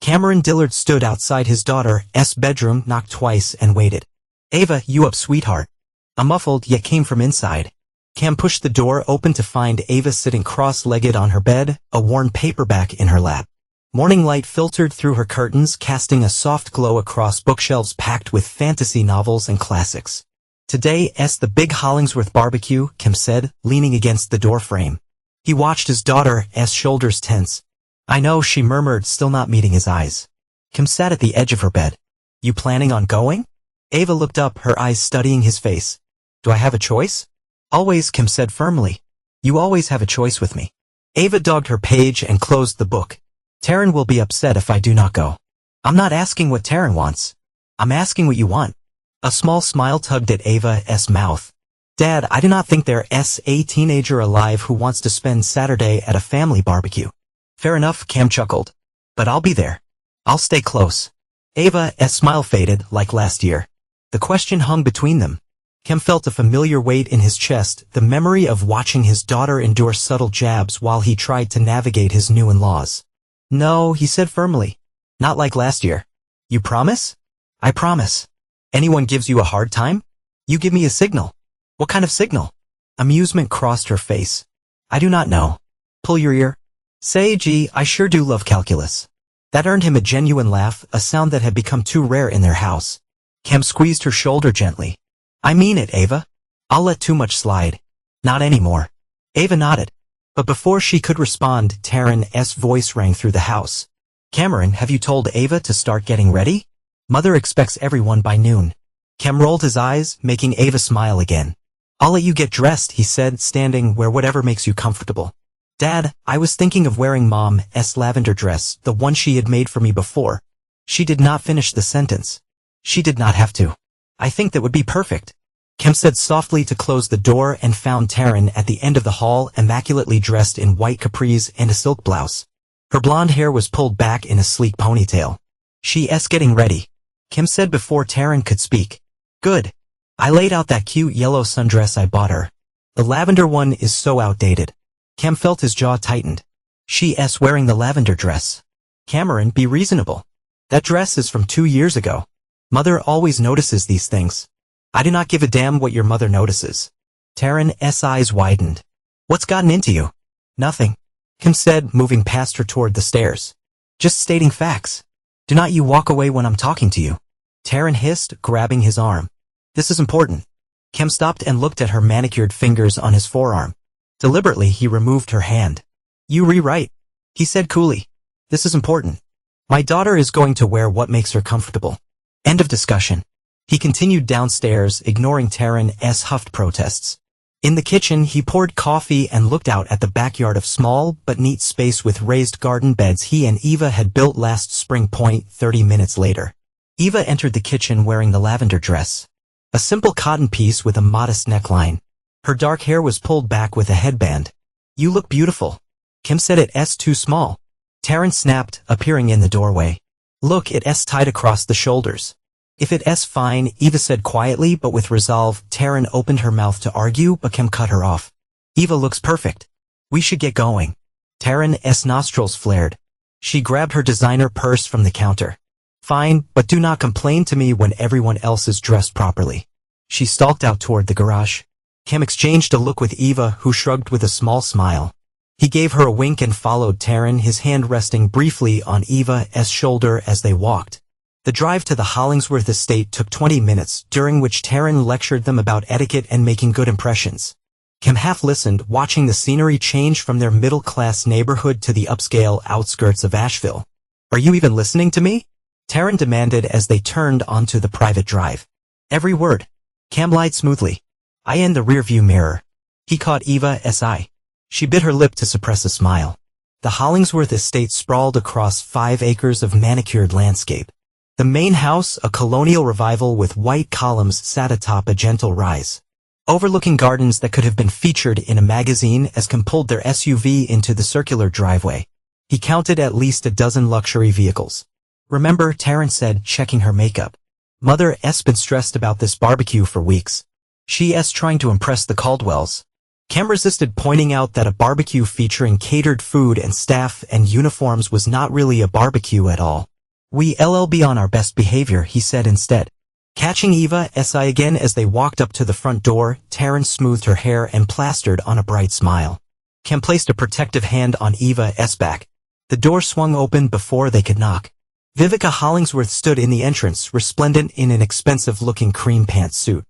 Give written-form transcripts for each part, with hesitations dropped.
Cameron Dillard stood outside his daughter's bedroom, knocked twice, and waited. "Ava, you up, sweetheart?" A muffled yet came from inside. Cam pushed the door open to find Ava sitting cross-legged on her bed, a worn paperback in her lap. Morning light filtered through her curtains, casting a soft glow across bookshelves packed with fantasy novels and classics. "Today's the big Hollingsworth barbecue," Kim said, leaning against the door frame. He watched his daughter's shoulders tense. "I know," she murmured, still not meeting his eyes. Kim sat at the edge of her bed. "You planning on going?" Ava looked up, her eyes studying his face. "Do I have a choice?" "Always," Kim said firmly. "You always have a choice with me." Ava dogged her page and closed the book. "Taryn will be upset if I do not go." "I'm not asking what Taryn wants. I'm asking what you want." A small smile tugged at Ava's mouth. "Dad, I do not think there's a teenager alive who wants to spend Saturday at a family barbecue." "Fair enough," Cam chuckled. "But I'll be there. I'll stay close." Ava's smile faded, like last year. The question hung between them. Cam felt a familiar weight in his chest, the memory of watching his daughter endure subtle jabs while he tried to navigate his new in-laws. "No," he said firmly. "Not like last year." "You promise?" "I promise." "Anyone gives you a hard time?" "You give me a signal." "What kind of signal?" Amusement crossed her face. "I do not know." "Pull your ear." "Say, gee, I sure do love calculus." That earned him a genuine laugh, a sound that had become too rare in their house. Cam squeezed her shoulder gently. "I mean it, Ava. I'll let too much slide." "Not anymore." Ava nodded. But before she could respond, Taryn's voice rang through the house. "Cameron, have you told Ava to start getting ready? Mother expects everyone by noon." Cam rolled his eyes, making Ava smile again. "I'll let you get dressed," he said, standing where whatever makes you comfortable. "Dad, I was thinking of wearing Mom's lavender dress, the one she had made for me before." She did not finish the sentence. She did not have to. "I think that would be perfect." Cam said softly to close the door and found Taryn at the end of the hall, immaculately dressed in white capris and a silk blouse. Her blonde hair was pulled back in a sleek ponytail. "She's getting ready," Kim said before Taryn could speak. "Good. I laid out that cute yellow sundress I bought her. The lavender one is so outdated." Cam felt his jaw tightened. "She's wearing the lavender dress." "Cameron, be reasonable. That dress is from 2 years ago. Mother always notices these things." "I do not give a damn what your mother notices." Taryn's eyes widened. "What's gotten into you?" "Nothing," Kim said, moving past her toward the stairs. "Just stating facts. Do not you walk away when I'm talking to you." Taryn hissed, grabbing his arm. "This is important." Kim stopped and looked at her manicured fingers on his forearm. Deliberately, he removed her hand. "You rewrite," he said coolly. "This is important. My daughter is going to wear what makes her comfortable. End of discussion." He continued downstairs, ignoring Taryn's huffed protests. In the kitchen, he poured coffee and looked out at the backyard of small but neat space with raised garden beds he and Eva had built last spring. 30 minutes later. Eva entered the kitchen wearing the lavender dress. A simple cotton piece with a modest neckline. Her dark hair was pulled back with a headband. "You look beautiful." Kim said it's too small. Taryn snapped, appearing in the doorway. "Look, it's tied across the shoulders." "If it's fine," Eva said quietly but with resolve. Taryn opened her mouth to argue, but Kim cut her off. "Eva looks perfect. We should get going." Taryn's nostrils flared. She grabbed her designer purse from the counter. "Fine, but do not complain to me when everyone else is dressed properly." She stalked out toward the garage. Kim exchanged a look with Eva, who shrugged with a small smile. He gave her a wink and followed Taryn, his hand resting briefly on Eva's shoulder as they walked. The drive to the Hollingsworth estate took 20 minutes, during which Taryn lectured them about etiquette and making good impressions. Kim half listened, watching the scenery change from their middle-class neighborhood to the upscale outskirts of Asheville. "Are you even listening to me?" Taryn demanded as they turned onto the private drive. "Every word." Cam lied smoothly. "I in the rearview mirror." He caught Eva's eye. She bit her lip to suppress a smile. The Hollingsworth estate sprawled across 5 acres of manicured landscape. The main house, a colonial revival with white columns, sat atop a gentle rise, overlooking gardens that could have been featured in a magazine. As Kim pulled their SUV into the circular driveway, he counted at least a dozen luxury vehicles. "Remember," Taryn said, checking her makeup. "Mother's been stressed about this barbecue for weeks. She's trying to impress the Caldwells." Cam resisted pointing out that a barbecue featuring catered food and staff and uniforms was not really a barbecue at all. We'll be on our best behavior, he said instead. Catching Eva's eye again as they walked up to the front door, Taryn smoothed her hair and plastered on a bright smile. Cam placed a protective hand on Eva's back. The door swung open before they could knock. Vivica Hollingsworth stood in the entrance, resplendent in an expensive-looking cream pantsuit.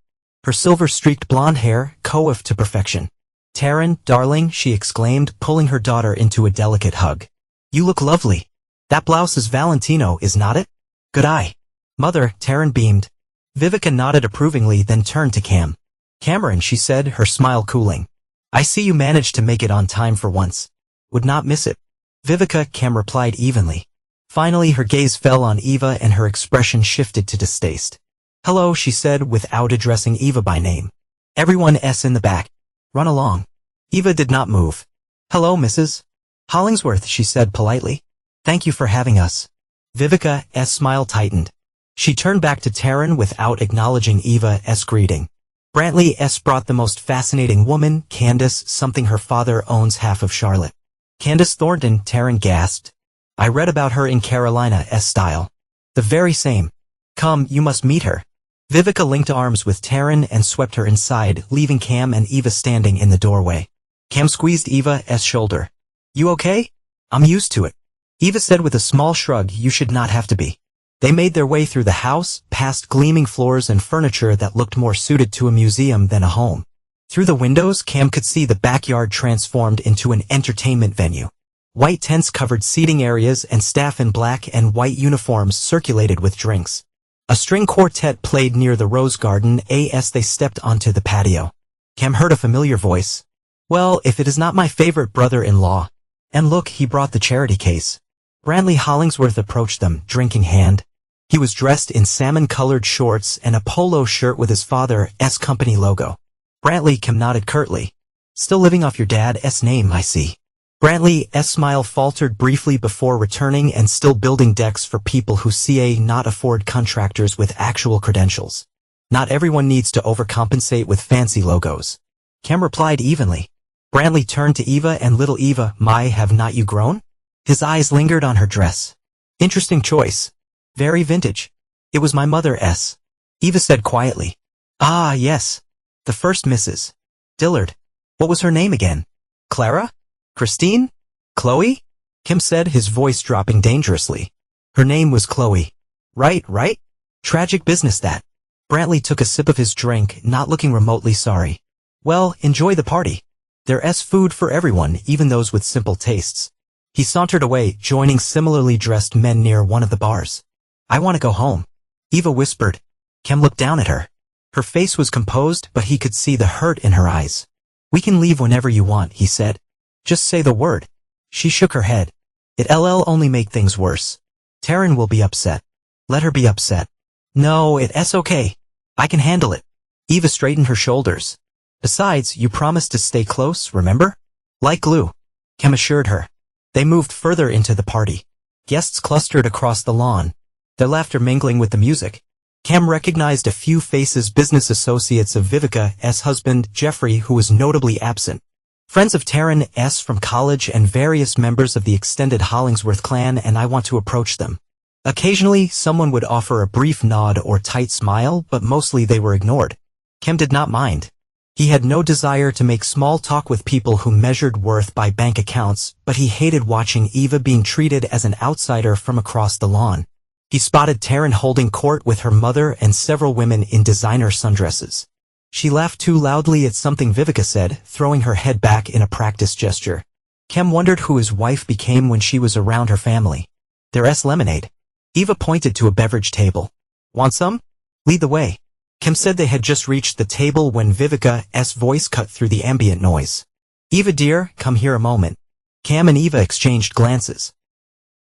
Her silver-streaked blonde hair coiffed to perfection. "Taryn, darling," she exclaimed, pulling her daughter into a delicate hug. "You look lovely. That blouse is Valentino, is not it?" "Good eye." "Mother," Taryn beamed. Vivica nodded approvingly, then turned to Cam. "Cameron," she said, her smile cooling. "I see you managed to make it on time for once. Would not miss it." "Vivica," Cam replied evenly. Finally, her gaze fell on Eva and her expression shifted to distaste. "Hello," she said without addressing Eva by name. "Everyone's in the back. Run along." Eva did not move. "Hello, Mrs. Hollingsworth," she said politely. "Thank you for having us." Vivica's smile tightened. She turned back to Taryn without acknowledging Eva's greeting. "Brantley's brought the most fascinating woman, Candace, something her father owns half of Charlotte." "Candace Thornton," Taryn gasped. "I read about her in Carolina's Style." "The very same. Come, you must meet her." Vivica linked arms with Taryn and swept her inside, leaving Cam and Eva standing in the doorway. Cam squeezed Eva's shoulder. "You okay?" "I'm used to it." Eva said with a small shrug, "You should not have to be." They made their way through the house, past gleaming floors and furniture that looked more suited to a museum than a home. Through the windows, Cam could see the backyard transformed into an entertainment venue. White tents covered seating areas and staff in black and white uniforms circulated with drinks. A string quartet played near the rose garden as they stepped onto the patio. Cam heard a familiar voice. "Well, if it is not my favorite brother-in-law." And look, he brought the charity case. Brantley Hollingsworth approached them, drink in hand. He was dressed in salmon-colored shorts and a polo shirt with his father's company logo. Brantley, Cam nodded curtly. "Still living off your dad's name, I see." Brantley's smile faltered briefly before returning, "And still building decks for people who not afford contractors with actual credentials. Not everyone needs to overcompensate with fancy logos." Cam replied evenly. Brantley turned to Eva and little Eva, "My, have not you grown?" His eyes lingered on her dress. "Interesting choice. Very vintage. It was my mother's." Eva said quietly. "Ah, yes. The first Mrs. Dillard. What was her name again? Clara? Christine? Chloe?" Kim said, his voice dropping dangerously. "Her name was Chloe." Right. Tragic business that." Brantley took a sip of his drink, not looking remotely sorry. "Well, enjoy the party. There's food for everyone, even those with simple tastes." He sauntered away, joining similarly dressed men near one of the bars. "I want to go home," Eva whispered. Kim looked down at her. Her face was composed, but he could see the hurt in her eyes. "We can leave whenever you want," he said. "Just say the word." She shook her head. "It'll only make things worse. Taryn will be upset." "Let her be upset." "No, it's okay. I can handle it." Eva straightened her shoulders. "Besides, you promised to stay close, remember?" "Like glue," Kim assured her. They moved further into the party. Guests clustered across the lawn, their laughter mingling with the music. Cam recognized a few faces, business associates of Vivica's husband, Jeffrey, who was notably absent. Friends of Taryn's from college and various members of the extended Hollingsworth clan, and I want to approach them. Occasionally, someone would offer a brief nod or tight smile, but mostly they were ignored. Cam did not mind. He had no desire to make small talk with people who measured worth by bank accounts, but he hated watching Eva being treated as an outsider from across the lawn. He spotted Taryn holding court with her mother and several women in designer sundresses. She laughed too loudly at something Vivica said, throwing her head back in a practice gesture. Cam wondered who his wife became when she was around her family. "There's lemonade." Eva pointed to a beverage table. "Want some?" "Lead the way." Kim said they had just reached the table when Vivica's voice cut through the ambient noise. "Eva dear, come here a moment." Cam and Eva exchanged glances.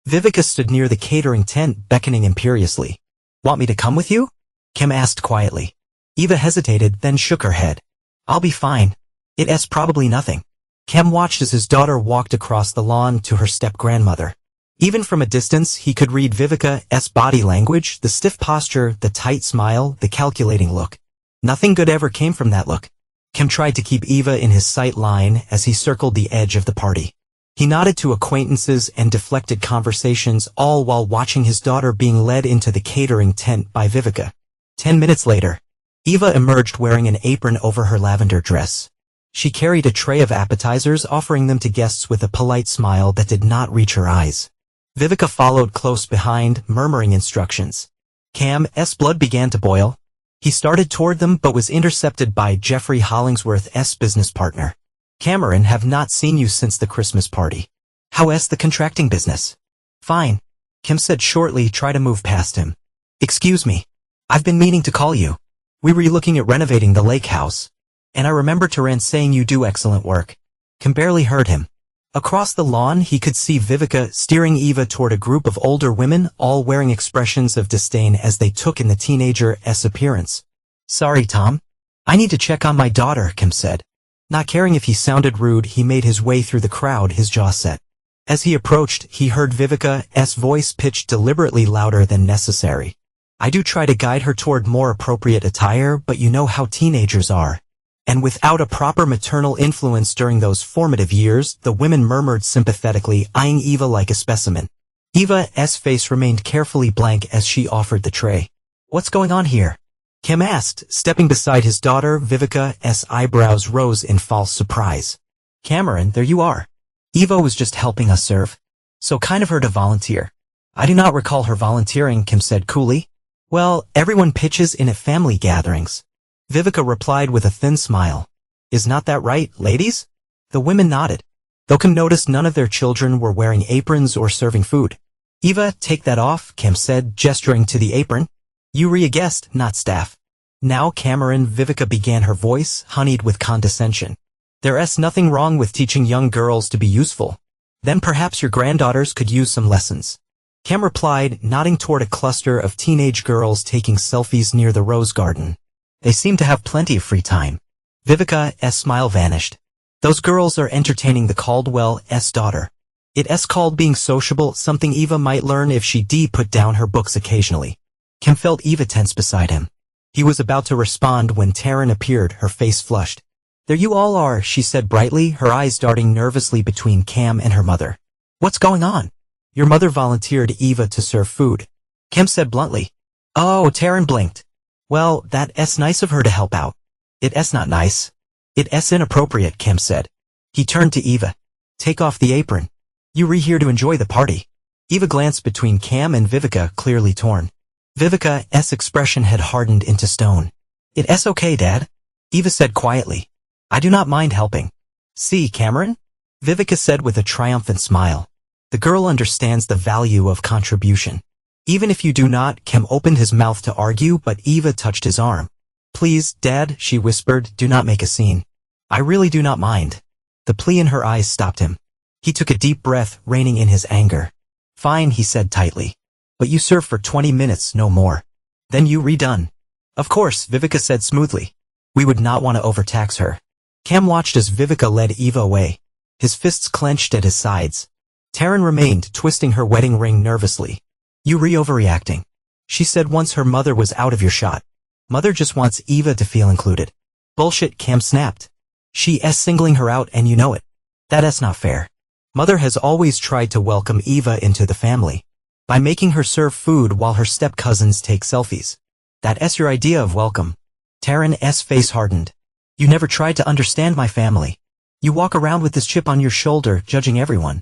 Vivica stood near the catering tent, beckoning imperiously. "Want me to come with you?" Kim asked quietly. Eva hesitated, then shook her head. "I'll be fine. It's probably nothing." Kim watched as his daughter walked across the lawn to her step-grandmother. Even from a distance, he could read Vivica's body language, the stiff posture, the tight smile, the calculating look. Nothing good ever came from that look. Kim tried to keep Eva in his sight line as he circled the edge of the party. He nodded to acquaintances and deflected conversations, all while watching his daughter being led into the catering tent by Vivica. 10 minutes later, Eva emerged wearing an apron over her lavender dress. She carried a tray of appetizers, offering them to guests with a polite smile that did not reach her eyes. Vivica followed close behind, murmuring instructions. Cam's blood began to boil. He started toward them but was intercepted by Jeffrey Hollingsworth's business partner. Cameron, have not seen you since the Christmas party. How's the contracting business? Fine, Kim said shortly, try to move past him. Excuse me. I've been meaning to call you. We were looking at renovating the lake house. And I remember Taran saying you do excellent work. Kim barely heard him. Across the lawn he could see Vivica steering Eva toward a group of older women, all wearing expressions of disdain as they took in the teenager's appearance. Sorry, Tom. I need to check on my daughter, Kim said. Not caring if he sounded rude, he made his way through the crowd, his jaw set. As he approached, he heard Vivica's voice pitched deliberately louder than necessary. I do try to guide her toward more appropriate attire, but you know how teenagers are. And without a proper maternal influence during those formative years, the women murmured sympathetically, eyeing Eva like a specimen. Eva's face remained carefully blank as she offered the tray. What's going on here? Kim asked, stepping beside his daughter. Vivica's eyebrows rose in false surprise. Cameron, there you are. Eva was just helping us serve. So kind of her to volunteer. I do not recall her volunteering, Kim said coolly. Well, everyone pitches in at family gatherings. Vivica replied with a thin smile. Is not that right, ladies? The women nodded. Though Kim noticed none of their children were wearing aprons or serving food. Eva, take that off, Kim said, gesturing to the apron. You a guest, not staff. Now, Cameron, Vivica began, her voice honeyed with condescension. There's nothing wrong with teaching young girls to be useful. Then perhaps your granddaughters could use some lessons. Cam replied, nodding toward a cluster of teenage girls taking selfies near the rose garden. They seem to have plenty of free time. Vivica's smile vanished. Those girls are entertaining the Caldwell's daughter. It's called being sociable, something Eva might learn if she put down her books occasionally. Kim felt Eva tense beside him. He was about to respond when Taran appeared, her face flushed. There you all are, she said brightly, her eyes darting nervously between Cam and her mother. What's going on? Your mother volunteered Eva to serve food. Kim said bluntly. Oh, Taran blinked. Well, that's nice of her to help out. It's not nice. It's inappropriate, Kim said. He turned to Eva. Take off the apron. You here to enjoy the party. Eva glanced between Cam and Vivica, clearly torn. Vivica's expression had hardened into stone. It's okay, Dad. Eva said quietly. I do not mind helping. See, Cameron? Vivica said with a triumphant smile. The girl understands the value of contribution. Even if you do not, Cam opened his mouth to argue, but Eva touched his arm. Please, Dad, she whispered, do not make a scene. I really do not mind. The plea in her eyes stopped him. He took a deep breath, reining in his anger. Fine, he said tightly. But you serve for 20 minutes, no more. Then you redone. Of course, Vivica said smoothly. We would not want to overtax her. Cam watched as Vivica led Eva away. His fists clenched at his sides. Taran remained, twisting her wedding ring nervously. You overreacting. She said once her mother was out of your shot. Mother just wants Eva to feel included. Bullshit, Cam snapped. She's singling her out and you know it. That's not fair. Mother has always tried to welcome Eva into the family. By making her serve food while her step-cousins take selfies. That's your idea of welcome. Taran's face hardened. You never tried to understand my family. You walk around with this chip on your shoulder, judging everyone.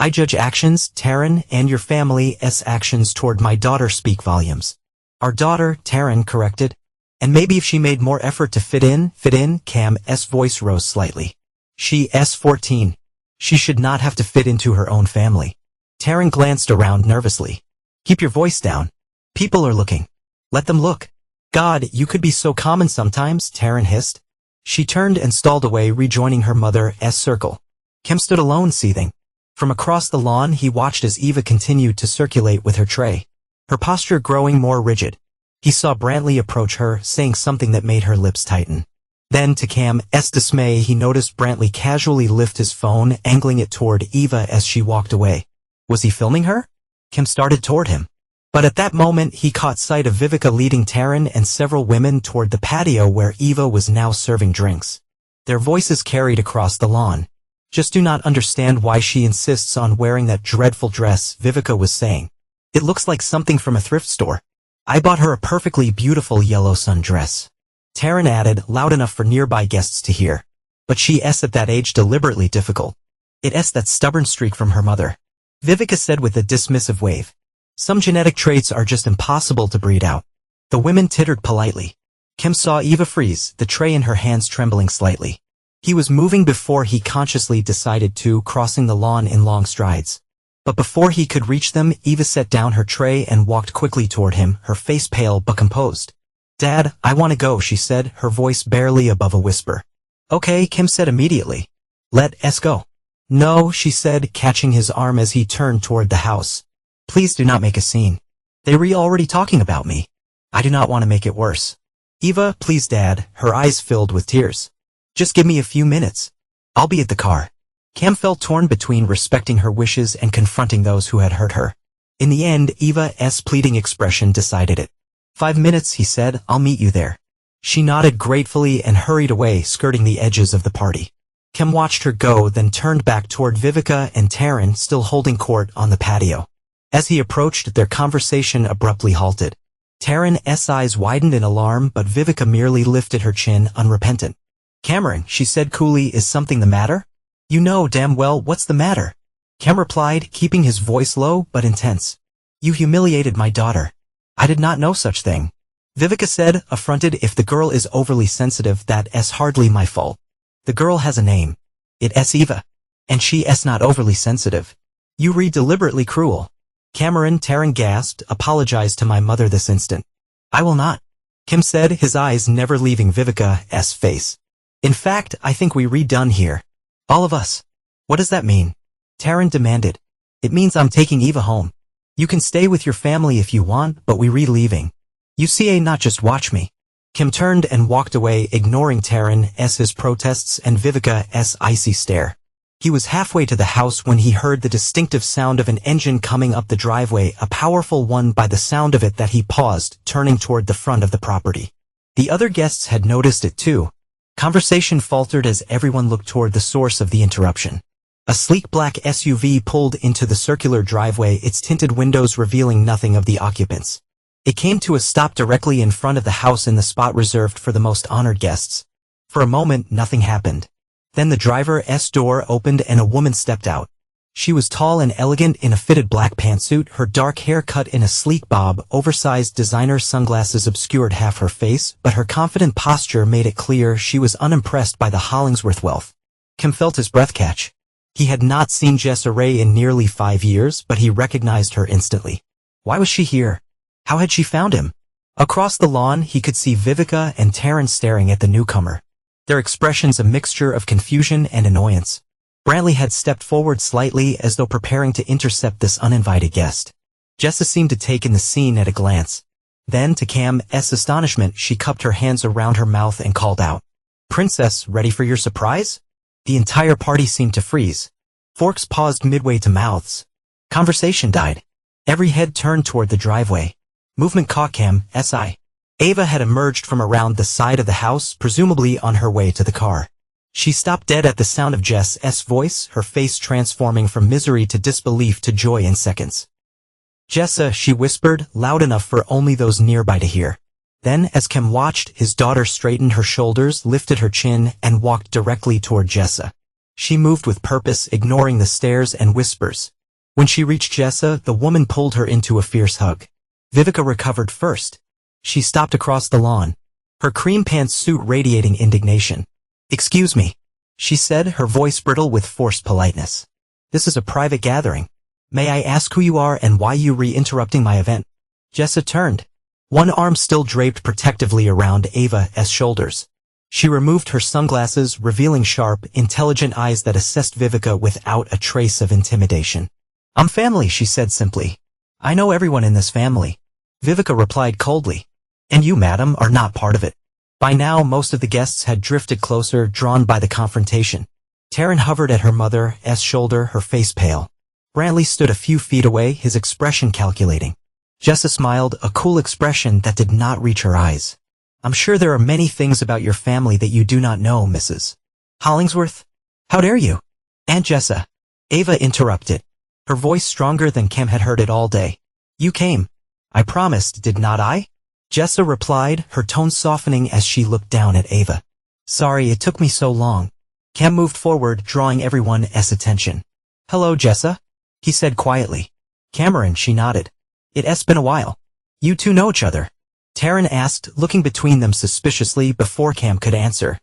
I judge actions, Taran, and your family's actions toward my daughter speak volumes. Our daughter, Taran corrected. And maybe if she made more effort to fit in, Cam's voice rose slightly. She's 14. She should not have to fit into her own family. Taran glanced around nervously. Keep your voice down. People are looking. Let them look. God, you could be so common sometimes, Taran hissed. She turned and stalled away, rejoining her mother's circle. Kim stood alone, seething. From across the lawn he watched as Eva continued to circulate with her tray. Her posture growing more rigid. He saw Brantley approach her, saying something that made her lips tighten. Then, to Cam's dismay, he noticed Brantley casually lift his phone, angling it toward Eva as she walked away. Was he filming her? Kim started toward him. But at that moment he caught sight of Vivica leading Taran and several women toward the patio where Eva was now serving drinks. Their voices carried across the lawn. Just do not understand why she insists on wearing that dreadful dress, Vivica was saying. It looks like something from a thrift store. I bought her a perfectly beautiful yellow sundress. Taryn added, loud enough for nearby guests to hear. But she's at that age deliberately difficult. It's that stubborn streak from her mother. Vivica said with a dismissive wave. Some genetic traits are just impossible to breed out. The women tittered politely. Kim saw Eva freeze, the tray in her hands trembling slightly. He was moving before he consciously decided to, crossing the lawn in long strides. But before he could reach them, Eva set down her tray and walked quickly toward him, her face pale but composed. Dad, I want to go, she said, her voice barely above a whisper. Okay, Kim said immediately. Let's go. No, she said, catching his arm as he turned toward the house. Please do not make a scene. They were already talking about me. I do not want to make it worse. Eva, please Dad, her eyes filled with tears. Just give me a few minutes. I'll be at the car. Cam felt torn between respecting her wishes and confronting those who had hurt her. In the end, Eva's pleading expression decided it. 5 minutes, he said, I'll meet you there. She nodded gratefully and hurried away, skirting the edges of the party. Kim watched her go, then turned back toward Vivica and Taryn, still holding court on the patio. As he approached, their conversation abruptly halted. Taryn's eyes widened in alarm, but Vivica merely lifted her chin, unrepentant. Cameron, she said coolly, is something the matter? You know damn well what's the matter. Cam replied, keeping his voice low but intense. You humiliated my daughter. I did not know such thing. Vivica said, affronted, if the girl is overly sensitive, that's hardly my fault. The girl has a name. It's Eva. And she's not overly sensitive. You read deliberately cruel. Taryn gasped, apologize to my mother this instant. I will not. Kim said, his eyes never leaving Vivica's face. In fact, I think we redone here. All of us. What does that mean? Taryn demanded. It means I'm taking Eva home. You can stay with your family if you want, but we re-leaving. You see, not just watch me. Kim turned and walked away, ignoring Taryn's protests and Vivica's icy stare. He was halfway to the house when he heard the distinctive sound of an engine coming up the driveway, a powerful one by the sound of it that he paused, turning toward the front of the property. The other guests had noticed it too. Conversation faltered as everyone looked toward the source of the interruption. A sleek black SUV pulled into the circular driveway, its tinted windows revealing nothing of the occupants. It came to a stop directly in front of the house in the spot reserved for the most honored guests. For a moment, nothing happened. Then the driver's door opened and a woman stepped out. She was tall and elegant in a fitted black pantsuit, her dark hair cut in a sleek bob, oversized designer sunglasses obscured half her face, but her confident posture made it clear she was unimpressed by the Hollingsworth wealth. Kim felt his breath catch. He had not seen Jessa Ray in nearly 5 years, but he recognized her instantly. Why was she here? How had she found him? Across the lawn, he could see Vivica and Taryn staring at the newcomer. Their expressions a mixture of confusion and annoyance. Brantley had stepped forward slightly as though preparing to intercept this uninvited guest. Jessa seemed to take in the scene at a glance. Then, to Cam's astonishment, she cupped her hands around her mouth and called out, Princess, ready for your surprise? The entire party seemed to freeze. Forks paused midway to mouths. Conversation died. Every head turned toward the driveway. Movement caught Cam's eye. Ava had emerged from around the side of the house, presumably on her way to the car. She stopped dead at the sound of Jess's voice, her face transforming from misery to disbelief to joy in seconds. Jessa, she whispered, loud enough for only those nearby to hear. Then, as Kim watched, his daughter straightened her shoulders, lifted her chin, and walked directly toward Jessa. She moved with purpose, ignoring the stares and whispers. When she reached Jessa, the woman pulled her into a fierce hug. Vivica recovered first. She stopped across the lawn, her cream pantsuit radiating indignation. Excuse me, she said, her voice brittle with forced politeness. This is a private gathering. May I ask who you are and why you re-interrupting my event? Jessa turned, one arm still draped protectively around Ava's shoulders. She removed her sunglasses, revealing sharp, intelligent eyes that assessed Vivica without a trace of intimidation. I'm family, she said simply. I know everyone in this family. Vivica replied coldly. And you, madam, are not part of it. By now, most of the guests had drifted closer, drawn by the confrontation. Taryn hovered at her mother's shoulder, her face pale. Brantley stood a few feet away, his expression calculating. Jessa smiled, a cool expression that did not reach her eyes. I'm sure there are many things about your family that you do not know, Mrs. Hollingsworth. How dare you? Aunt Jessa. Ava interrupted. Her voice stronger than Cam had heard it all day. You came. I promised, did not I? Jessa replied, her tone softening as she looked down at Ava. Sorry it took me so long. Cam moved forward, drawing everyone's attention. Hello, Jessa? He said quietly. Cameron, she nodded. It's been a while. You two know each other? Taryn asked, looking between them suspiciously before Cam could answer.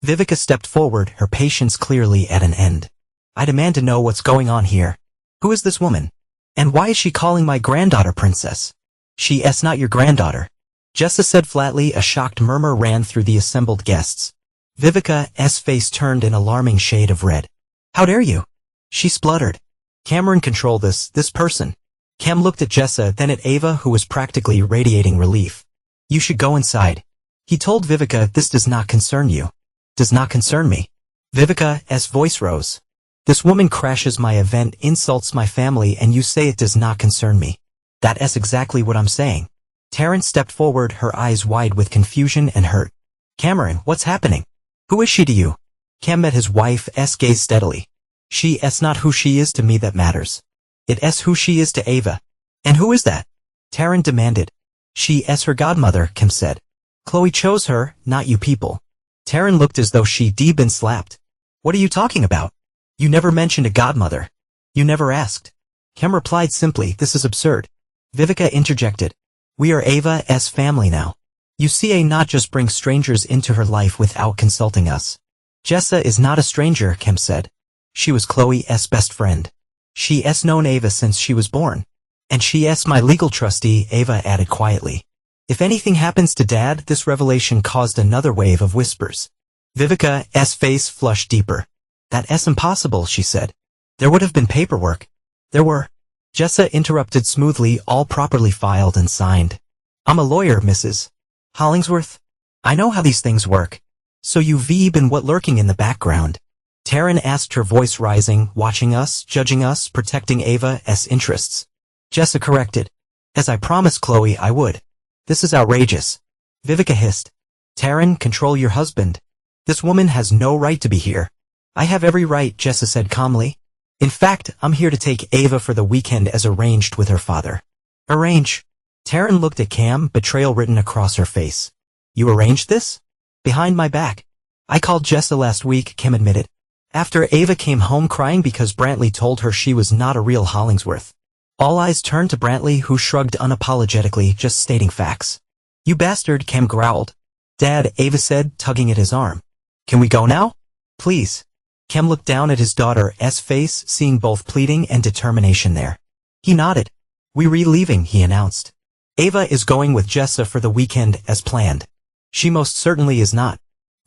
Vivica stepped forward, her patience clearly at an end. I demand to know what's going on here. Who is this woman? And why is she calling my granddaughter princess? She's not your granddaughter. Jessa said flatly. A shocked murmur ran through the assembled guests. Vivica's face turned an alarming shade of red. How dare you? She spluttered. Cameron, control this person. Cam looked at Jessa, then at Ava, who was practically radiating relief. You should go inside. He told Vivica, this does not concern you. Does not concern me. Vivica's voice rose. This woman crashes my event, insults my family, and you say it does not concern me. That's exactly what I'm saying. Taryn stepped forward, her eyes wide with confusion and hurt. Cameron, what's happening? Who is she to you? Cam met his wife's gaze steadily. She's not who she is to me that matters. It's who she is to Ava. And who is that? Taryn demanded. She's her godmother, Cam said. Chloe chose her, not you people. Taryn looked as though she'd been slapped. What are you talking about? You never mentioned a godmother. You never asked. Cam replied simply, this is absurd. Vivica interjected. We are Ava's family now. You see, not just bring strangers into her life without consulting us. Jessa is not a stranger, Cam said. She was Chloe's best friend. She's known Ava since she was born. And she's my legal trustee, Ava added quietly. If anything happens to Dad, this revelation caused another wave of whispers. Vivica's face flushed deeper. That's impossible, she said. There would have been paperwork. There were. Jessa interrupted smoothly, all properly filed and signed. I'm a lawyer, Mrs. Hollingsworth. I know how these things work. So you've been what lurking in the background? Taryn asked, her voice rising, watching us, judging us, protecting Ava's interests. Jessa corrected. As I promised Chloe I would. This is outrageous. Vivica hissed. Taryn, control your husband. This woman has no right to be here. I have every right, Jessa said calmly. In fact, I'm here to take Ava for the weekend as arranged with her father. Arrange? Taryn looked at Cam, betrayal written across her face. You arranged this? Behind my back. I called Jessa last week, Cam admitted. After Ava came home crying because Brantley told her she was not a real Hollingsworth. All eyes turned to Brantley, who shrugged unapologetically, just stating facts. You bastard, Cam growled. Dad, Ava said, tugging at his arm. Can we go now? Please. Cam looked down at his daughter's face, seeing both pleading and determination there. He nodded. We're leaving, he announced. Ava is going with Jessa for the weekend as planned. She most certainly is not.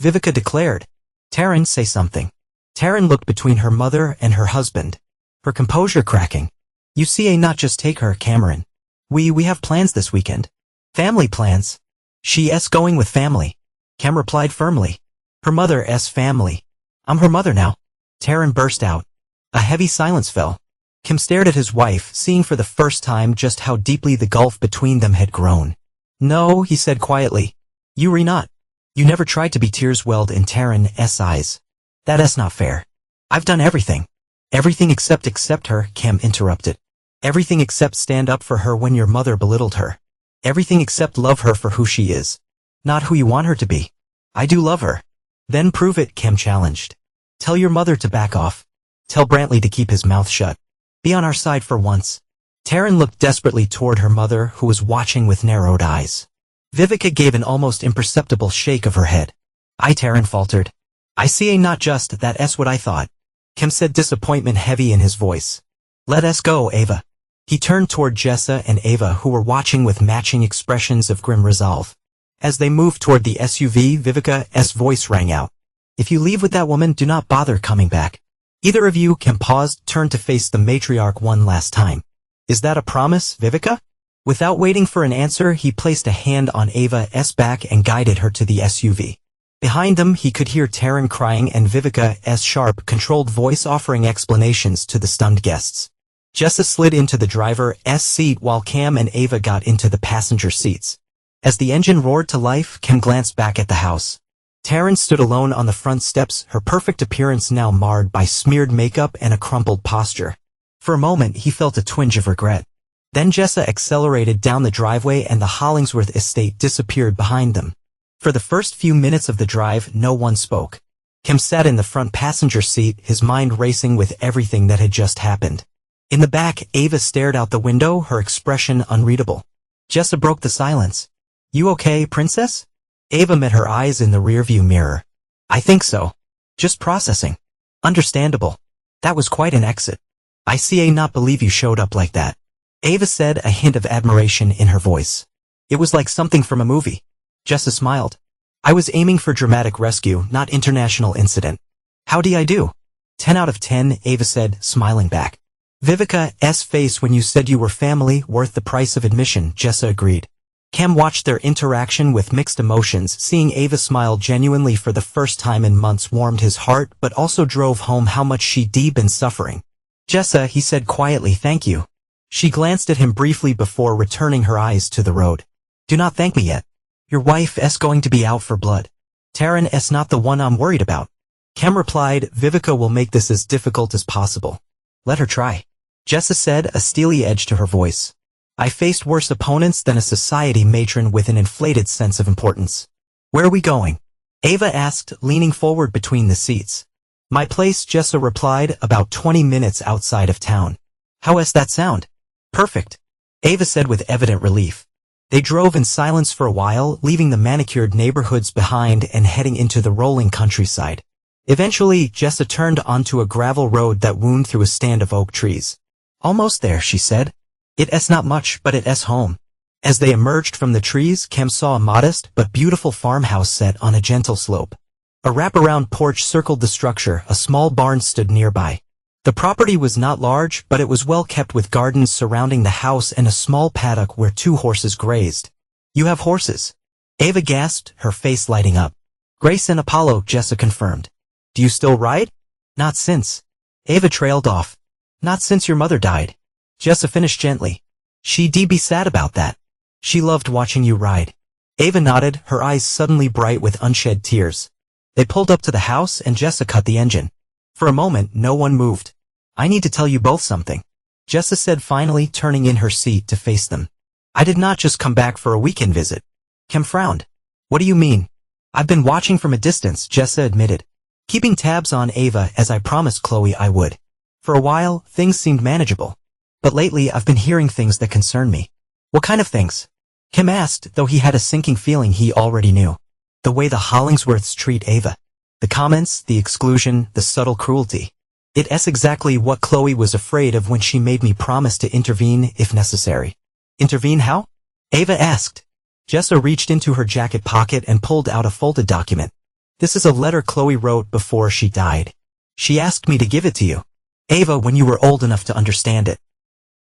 Vivica declared. Taryn, say something. Taryn looked between her mother and her husband. Her composure cracking. You see, not just take her, Cameron. We have plans this weekend. Family plans. She's going with family. Cam replied firmly. Her mother's family. I'm her mother now. Taryn burst out. A heavy silence fell. Cam stared at his wife, seeing for the first time just how deeply the gulf between them had grown. No, he said quietly. You re not. You never tried to be. Tears welled in Taryn's eyes. That's not fair. I've done everything. Everything except her, Cam interrupted. Everything except stand up for her when your mother belittled her. Everything except love her for who she is. Not who you want her to be. I do love her. Then prove it, Cam challenged. Tell your mother to back off. Tell Brantley to keep his mouth shut. Be on our side for once. Taryn looked desperately toward her mother, who was watching with narrowed eyes. Vivica gave an almost imperceptible shake of her head. Taryn faltered. I see, not just that's what I thought. Cam said, disappointment heavy in his voice. Let us go, Ava. He turned toward Jessa and Ava, who were watching with matching expressions of grim resolve. As they moved toward the SUV, Vivica's voice rang out. If you leave with that woman, do not bother coming back. Either of you. Cam paused, turned to face the matriarch one last time. Is that a promise, Vivica? Without waiting for an answer, he placed a hand on Ava's back and guided her to the SUV. Behind them, he could hear Taryn crying and Vivica's sharp, controlled voice offering explanations to the stunned guests. Jessa slid into the driver's seat while Cam and Ava got into the passenger seats. As the engine roared to life, Cam glanced back at the house. Taryn stood alone on the front steps, her perfect appearance now marred by smeared makeup and a crumpled posture. For a moment he felt a twinge of regret. Then Jessa accelerated down the driveway and the Hollingsworth estate disappeared behind them. For the first few minutes of the drive, no one spoke. Kim sat in the front passenger seat, his mind racing with everything that had just happened. In the back, Ava stared out the window, her expression unreadable. Jessa broke the silence. "You okay, princess?" Ava met her eyes in the rearview mirror. "I think so. Just processing." "Understandable. That was quite an exit. I not believe you showed up like that," Ava said, a hint of admiration in her voice. "It was like something from a movie." Jessa smiled. "I was aiming for dramatic rescue, not international incident." "How did I do?" 10 out of 10, Ava said, smiling back. "Vivica's face when you said you were family, worth the price of admission," Jessa agreed. Cam watched their interaction with mixed emotions. Seeing Ava smile genuinely for the first time in months warmed his heart, but also drove home how much she'd been suffering. "Jessa," he said quietly, "thank you." She glanced at him briefly before returning her eyes to the road. "Do not thank me yet. Your wife's going to be out for blood. Taryn's not the one I'm worried about." Cam replied, "Vivica will make this as difficult as possible. Let her try." Jessa said, a steely edge to her voice. "I faced worse opponents than a society matron with an inflated sense of importance." "Where are we going?" Ava asked, leaning forward between the seats. "My place," Jessa replied, "about 20 minutes outside of town." "How's that sound?" "Perfect," Ava said with evident relief. They drove in silence for a while, leaving the manicured neighborhoods behind and heading into the rolling countryside. Eventually, Jessa turned onto a gravel road that wound through a stand of oak trees. "Almost there," she said. "It's not much, but it's home." As they emerged from the trees, Cam saw a modest but beautiful farmhouse set on a gentle slope. A wraparound porch circled the structure, a small barn stood nearby. The property was not large, but it was well kept with gardens surrounding the house and a small paddock where 2 horses grazed. "You have horses?" Ava gasped, her face lighting up. "Grace and Apollo," Jessa confirmed. "Do you still ride?" "Not since." Ava trailed off. "Not since your mother died." Jessa finished gently. "She'd be sad about that. She loved watching you ride." Ava nodded, her eyes suddenly bright with unshed tears. They pulled up to the house and Jessa cut the engine. For a moment, no one moved. "I need to tell you both something," Jessa said finally, turning in her seat to face them. "I did not just come back for a weekend visit." Kim frowned. "What do you mean?" "I've been watching from a distance," Jessa admitted. "Keeping tabs on Ava as I promised Chloe I would. For a while, things seemed manageable. But lately I've been hearing things that concern me." "What kind of things?" Kim asked, though he had a sinking feeling he already knew. The way the Hollingsworths treat Ava. The comments, the exclusion, the subtle cruelty. It's exactly what Chloe was afraid of when she made me promise to intervene if necessary. "Intervene how?" Ava asked. Jessa reached into her jacket pocket and pulled out a folded document. "This is a letter Chloe wrote before she died. She asked me to give it to you, Ava, when you were old enough to understand it.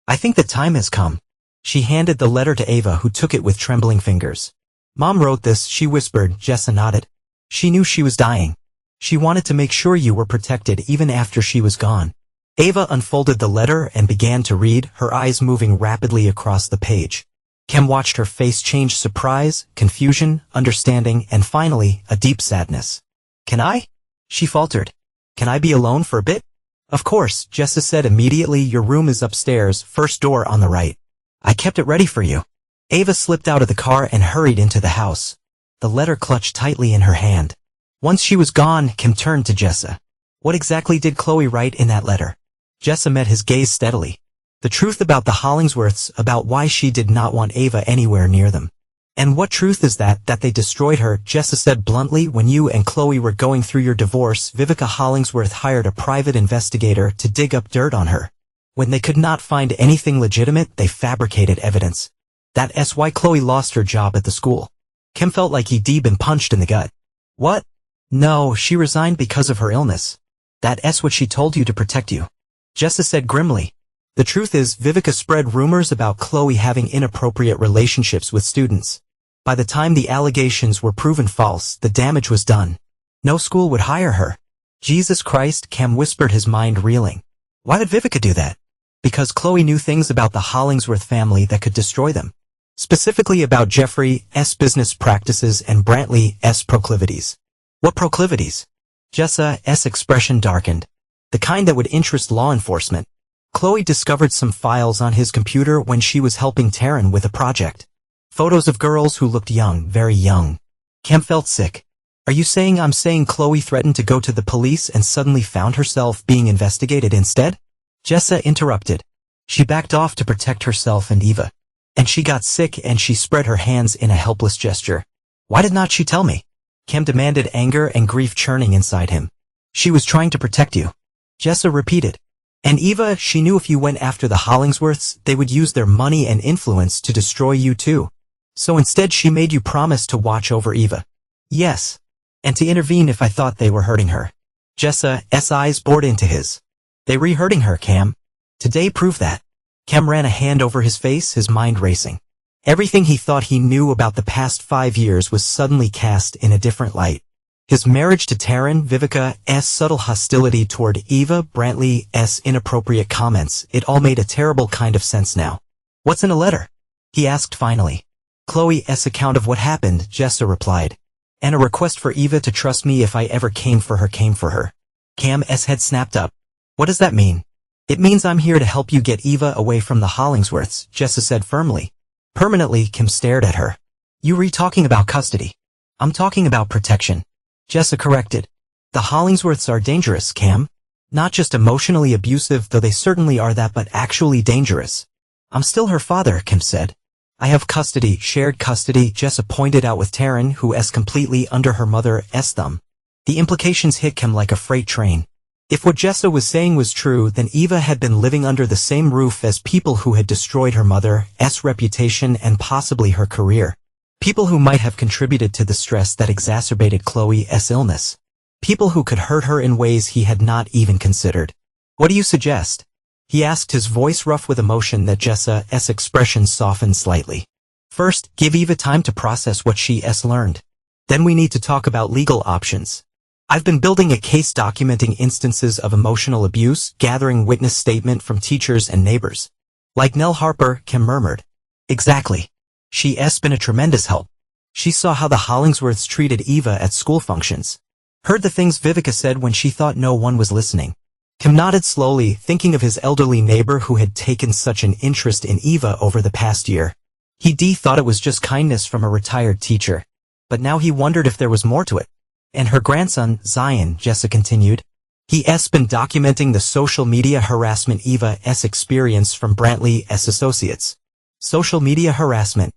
I think the time has come." She handed the letter to Ava, who took it with trembling fingers. "Mom wrote this," she whispered. Jessa nodded. "She knew she was dying. She wanted to make sure you were protected even after she was gone." Ava unfolded the letter and began to read, her eyes moving rapidly across the page. Kim watched her face change: surprise, confusion, understanding, and finally, a deep sadness. "Can I?" she faltered. "Can I be alone for a bit?" "Of course," Jessa said immediately. "Your room is upstairs, first door on the right. I kept it ready for you." Ava slipped out of the car and hurried into the house. The letter clutched tightly in her hand. Once she was gone, Kim turned to Jessa. "What exactly did Chloe write in that letter?" Jessa met his gaze steadily. "The truth about the Hollingsworths, about why she did not want Ava anywhere near them." "And what truth is that they destroyed her?" Jessa said bluntly. "When you and Chloe were going through your divorce, Vivica Hollingsworth hired a private investigator to dig up dirt on her. When they could not find anything legitimate, they fabricated evidence. That's why Chloe lost her job at the school." Kim felt like he'd been punched in the gut. "What?" "No, she resigned because of her illness. That's what she told you to protect you," Jessa said grimly. "The truth is, Vivica spread rumors about Chloe having inappropriate relationships with students. By the time the allegations were proven false, the damage was done. No school would hire her." "Jesus Christ," Cam whispered, his mind reeling. "Why would Vivica do that?" "Because Chloe knew things about the Hollingsworth family that could destroy them. Specifically about Jeffrey's business practices and Brantley's proclivities. What proclivities? Jessa's expression darkened. The kind that would interest law enforcement. Chloe discovered some files on his computer when she was helping Taryn with a project. Photos of girls who looked young, very young. Cam felt sick. Are you saying I'm saying Chloe threatened to go to the police and suddenly found herself being investigated instead? Jessa interrupted. She backed off to protect herself and Eva. And she got sick and she spread her hands in a helpless gesture. Why did not she tell me? Cam demanded, anger and grief churning inside him. She was trying to protect you. Jessa repeated. And Eva, she knew if you went after the Hollingsworths, they would use their money and influence to destroy you too. So instead she made you promise to watch over Eva. Yes. And to intervene if I thought they were hurting her. Jessa's eyes bored into his. They were hurting her, Cam. Today proved that. Cam ran a hand over his face, his mind racing. Everything he thought he knew about the past 5 years was suddenly cast in a different light. His marriage to Taryn, Vivica's subtle hostility toward Eva, Brantley's inappropriate comments, it all made a terrible kind of sense now. What's in a letter? He asked finally. Chloe's account of what happened, Jessa replied. And a request for Eva to trust me if I ever came for her. Cam's head snapped up. What does that mean? It means I'm here to help you get Eva away from the Hollingsworths, Jessa said firmly. Permanently, Kim stared at her. You were talking about custody. I'm talking about protection. Jessa corrected. The Hollingsworths are dangerous, Cam. Not just emotionally abusive, though they certainly are that, but actually dangerous. I'm still her father, Kim said. I have custody, shared custody, Jessa pointed out with Taryn, who's completely under her mother's thumb. The implications hit Kim like a freight train. If what Jessa was saying was true, then Eva had been living under the same roof as people who had destroyed her mother's reputation and possibly her career. People who might have contributed to the stress that exacerbated Chloe's illness. People who could hurt her in ways he had not even considered. What do you suggest? He asked, his voice rough with emotion that Jessa's expression softened slightly. First, give Eva time to process what she's learned. Then we need to talk about legal options. I've been building a case documenting instances of emotional abuse, gathering witness statement from teachers and neighbors. Like Nell Harper, Kim murmured. Exactly. She's been a tremendous help. She saw how the Hollingsworths treated Eva at school functions. Heard the things Vivica said when she thought no one was listening. Kim nodded slowly, thinking of his elderly neighbor who had taken such an interest in Eva over the past year. He thought it was just kindness from a retired teacher. But now he wondered if there was more to it. And her grandson, Zion, Jessa continued. He's been documenting the social media harassment Eva's experienced from Brantley's associates. Social media harassment.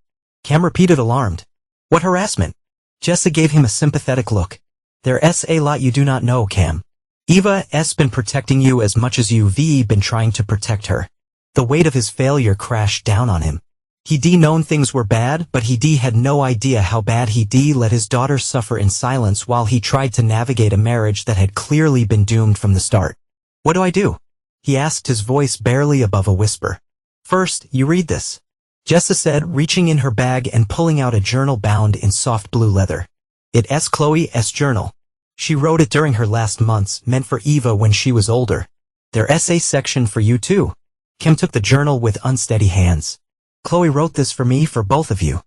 Cam repeated, alarmed. What harassment? Jessa gave him a sympathetic look. There's a lot you do not know, Cam. Eva's been protecting you as much as you've been trying to protect her. The weight of his failure crashed down on him. He'd known things were bad, but he had no idea how bad he'd let his daughter suffer in silence while he tried to navigate a marriage that had clearly been doomed from the start. What do I do? He asked, his voice barely above a whisper. First, you read this. Jessa said, reaching in her bag and pulling out a journal bound in soft blue leather. It's Chloe's journal. She wrote it during her last months, meant for Eva when she was older. There's a section for you too. Kim took the journal with unsteady hands. Chloe wrote this for me, for both of you.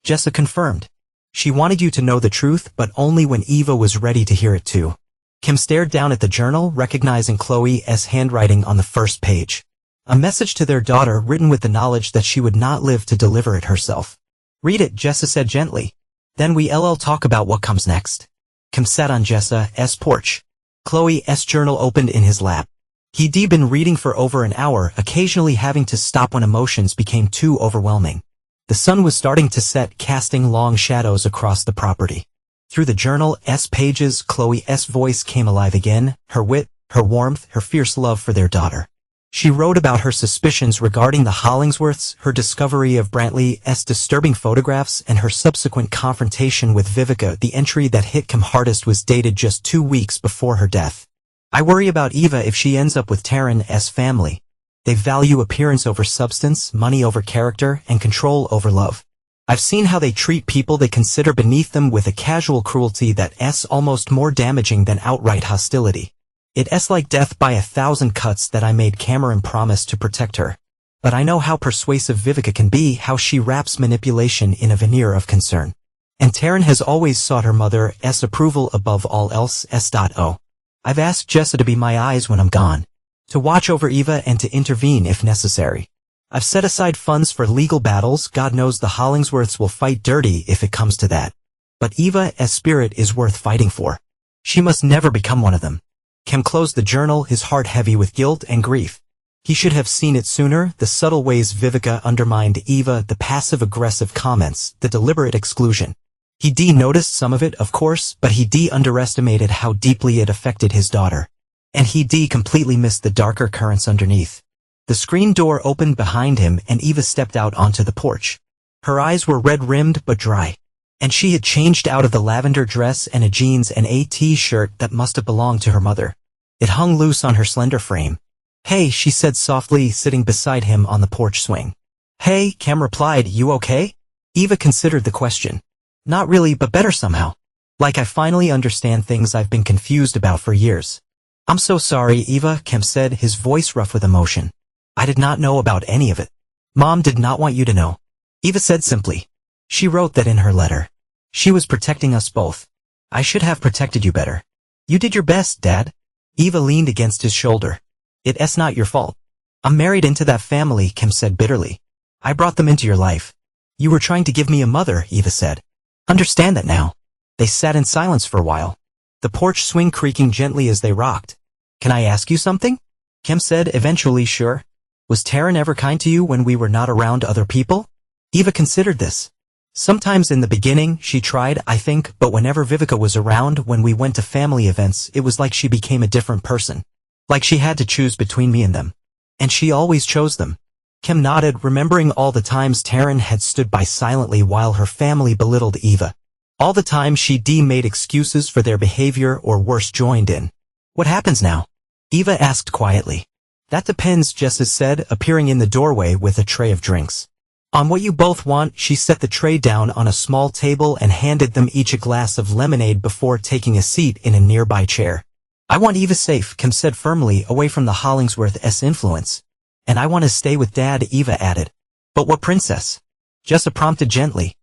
Jessa confirmed. She wanted you to know the truth, but only when Eva was ready to hear it too. Kim stared down at the journal, recognizing Chloe's handwriting on the first page. A message to their daughter written with the knowledge that she would not live to deliver it herself. Read it, Jessa said gently. Then we'll talk about what comes next. Kim sat on Jessa's porch. Chloe's journal opened in his lap. He'd been reading for over an hour, occasionally having to stop when emotions became too overwhelming. The sun was starting to set, casting long shadows across the property. Through the journal's pages, Chloe's voice came alive again, her wit, her warmth, her fierce love for their daughter. She wrote about her suspicions regarding the Hollingsworths, her discovery of Brantley's disturbing photographs, and her subsequent confrontation with Vivica. The entry that hit Kim hardest was dated just 2 weeks before her death. I worry about Eva if she ends up with Taryn's family. They value appearance over substance, money over character, and control over love. I've seen how they treat people they consider beneath them with a casual cruelty that's almost more damaging than outright hostility. It's like death by 1,000 cuts that I made Cameron promise to protect her. But I know how persuasive Vivica can be, how she wraps manipulation in a veneer of concern. And Taryn has always sought her mother's approval above all else. I've asked Jessa to be my eyes when I'm gone, to watch over Eva and to intervene if necessary. I've set aside funds for legal battles. God knows the Hollingsworths will fight dirty if it comes to that. But Eva's spirit is worth fighting for. She must never become one of them. Cam closed the journal, his heart heavy with guilt and grief. He should have seen it sooner, the subtle ways Vivica undermined Eva, the passive-aggressive comments, the deliberate exclusion. He noticed some of it, of course, but he underestimated how deeply it affected his daughter. And he completely missed the darker currents underneath. The screen door opened behind him and Eva stepped out onto the porch. Her eyes were red-rimmed but dry. And she had changed out of the lavender dress and a jeans and a t-shirt that must have belonged to her mother. It hung loose on her slender frame. "Hey," she said softly, sitting beside him on the porch swing. "Hey," Cam replied, "you okay?" Eva considered the question. "Not really, but better somehow. Like I finally understand things I've been confused about for years." "I'm so sorry, Eva," Cam said, his voice rough with emotion. "I did not know about any of it. Mom did not want you to know," Eva said simply. "She wrote that in her letter. She was protecting us both. I should have protected you better. You did your best, Dad." Eva leaned against his shoulder. "It's not your fault. I'm married into that family," Cam said bitterly. "I brought them into your life. You were trying to give me a mother," Eva said. "Understand that now." They sat in silence for a while, the porch swing creaking gently as they rocked. "Can I ask you something?" Cam said eventually. "Sure. Was Taryn ever kind to you when we were not around other people?" Eva considered this. "Sometimes in the beginning, she tried, I think, but whenever Vivica was around, when we went to family events, it was like she became a different person. Like she had to choose between me and them. And she always chose them." Cam nodded, remembering all the times Taryn had stood by silently while her family belittled Eva. All the time she made excuses for their behavior or worse joined in. "What happens now?" Eva asked quietly. "That depends," Jessa said, appearing in the doorway with a tray of drinks. "On what you both want." She set the tray down on a small table and handed them each a glass of lemonade before taking a seat in a nearby chair. "I want Eva safe," Kim said firmly, away from the Hollingsworth's influence. "And I want to stay with Dad," Eva added. "But what princess?" Jessa prompted gently.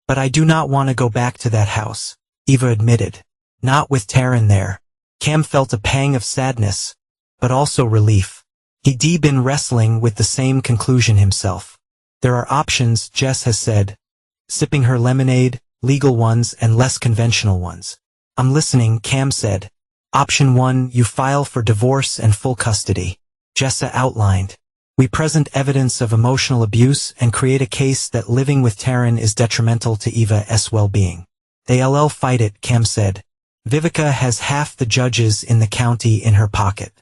"But I do not want to go back to that house," Eva admitted. "Not with Taryn there." Cam felt a pang of sadness, but also relief. He'd been wrestling with the same conclusion himself. "There are options," Jess has said, sipping her lemonade, legal ones and less conventional ones. "I'm listening," Cam said. "Option 1, you file for divorce and full custody," Jessa outlined. "We present evidence of emotional abuse and create a case that living with Taryn is detrimental to Eva's well-being." "They'll fight it," Cam said. "Vivica has half the judges in the county in her pocket."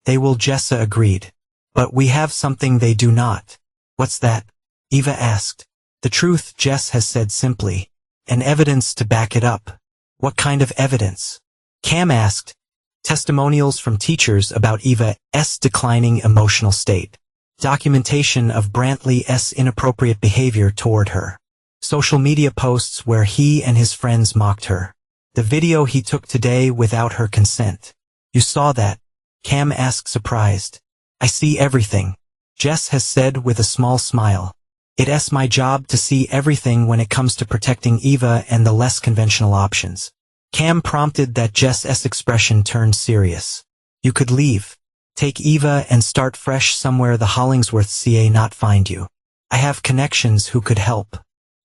"They will," Jessa agreed. "But we have something they do not." "What's that?" Eva asked. "The truth," Jess has said simply. "And evidence to back it up." "What kind of evidence?" Cam asked. "Testimonials from teachers about Eva's declining emotional state. Documentation of Brantley's inappropriate behavior toward her. Social media posts where he and his friends mocked her. The video he took today without her consent." "You saw that?" Cam asked, surprised. "I see everything," Jess has said with a small smile. "It's my job to see everything when it comes to protecting Eva and the less conventional options." Cam prompted that Jess's expression turned serious. "You could leave. Take Eva and start fresh somewhere the Hollingsworths not find you. I have connections who could help."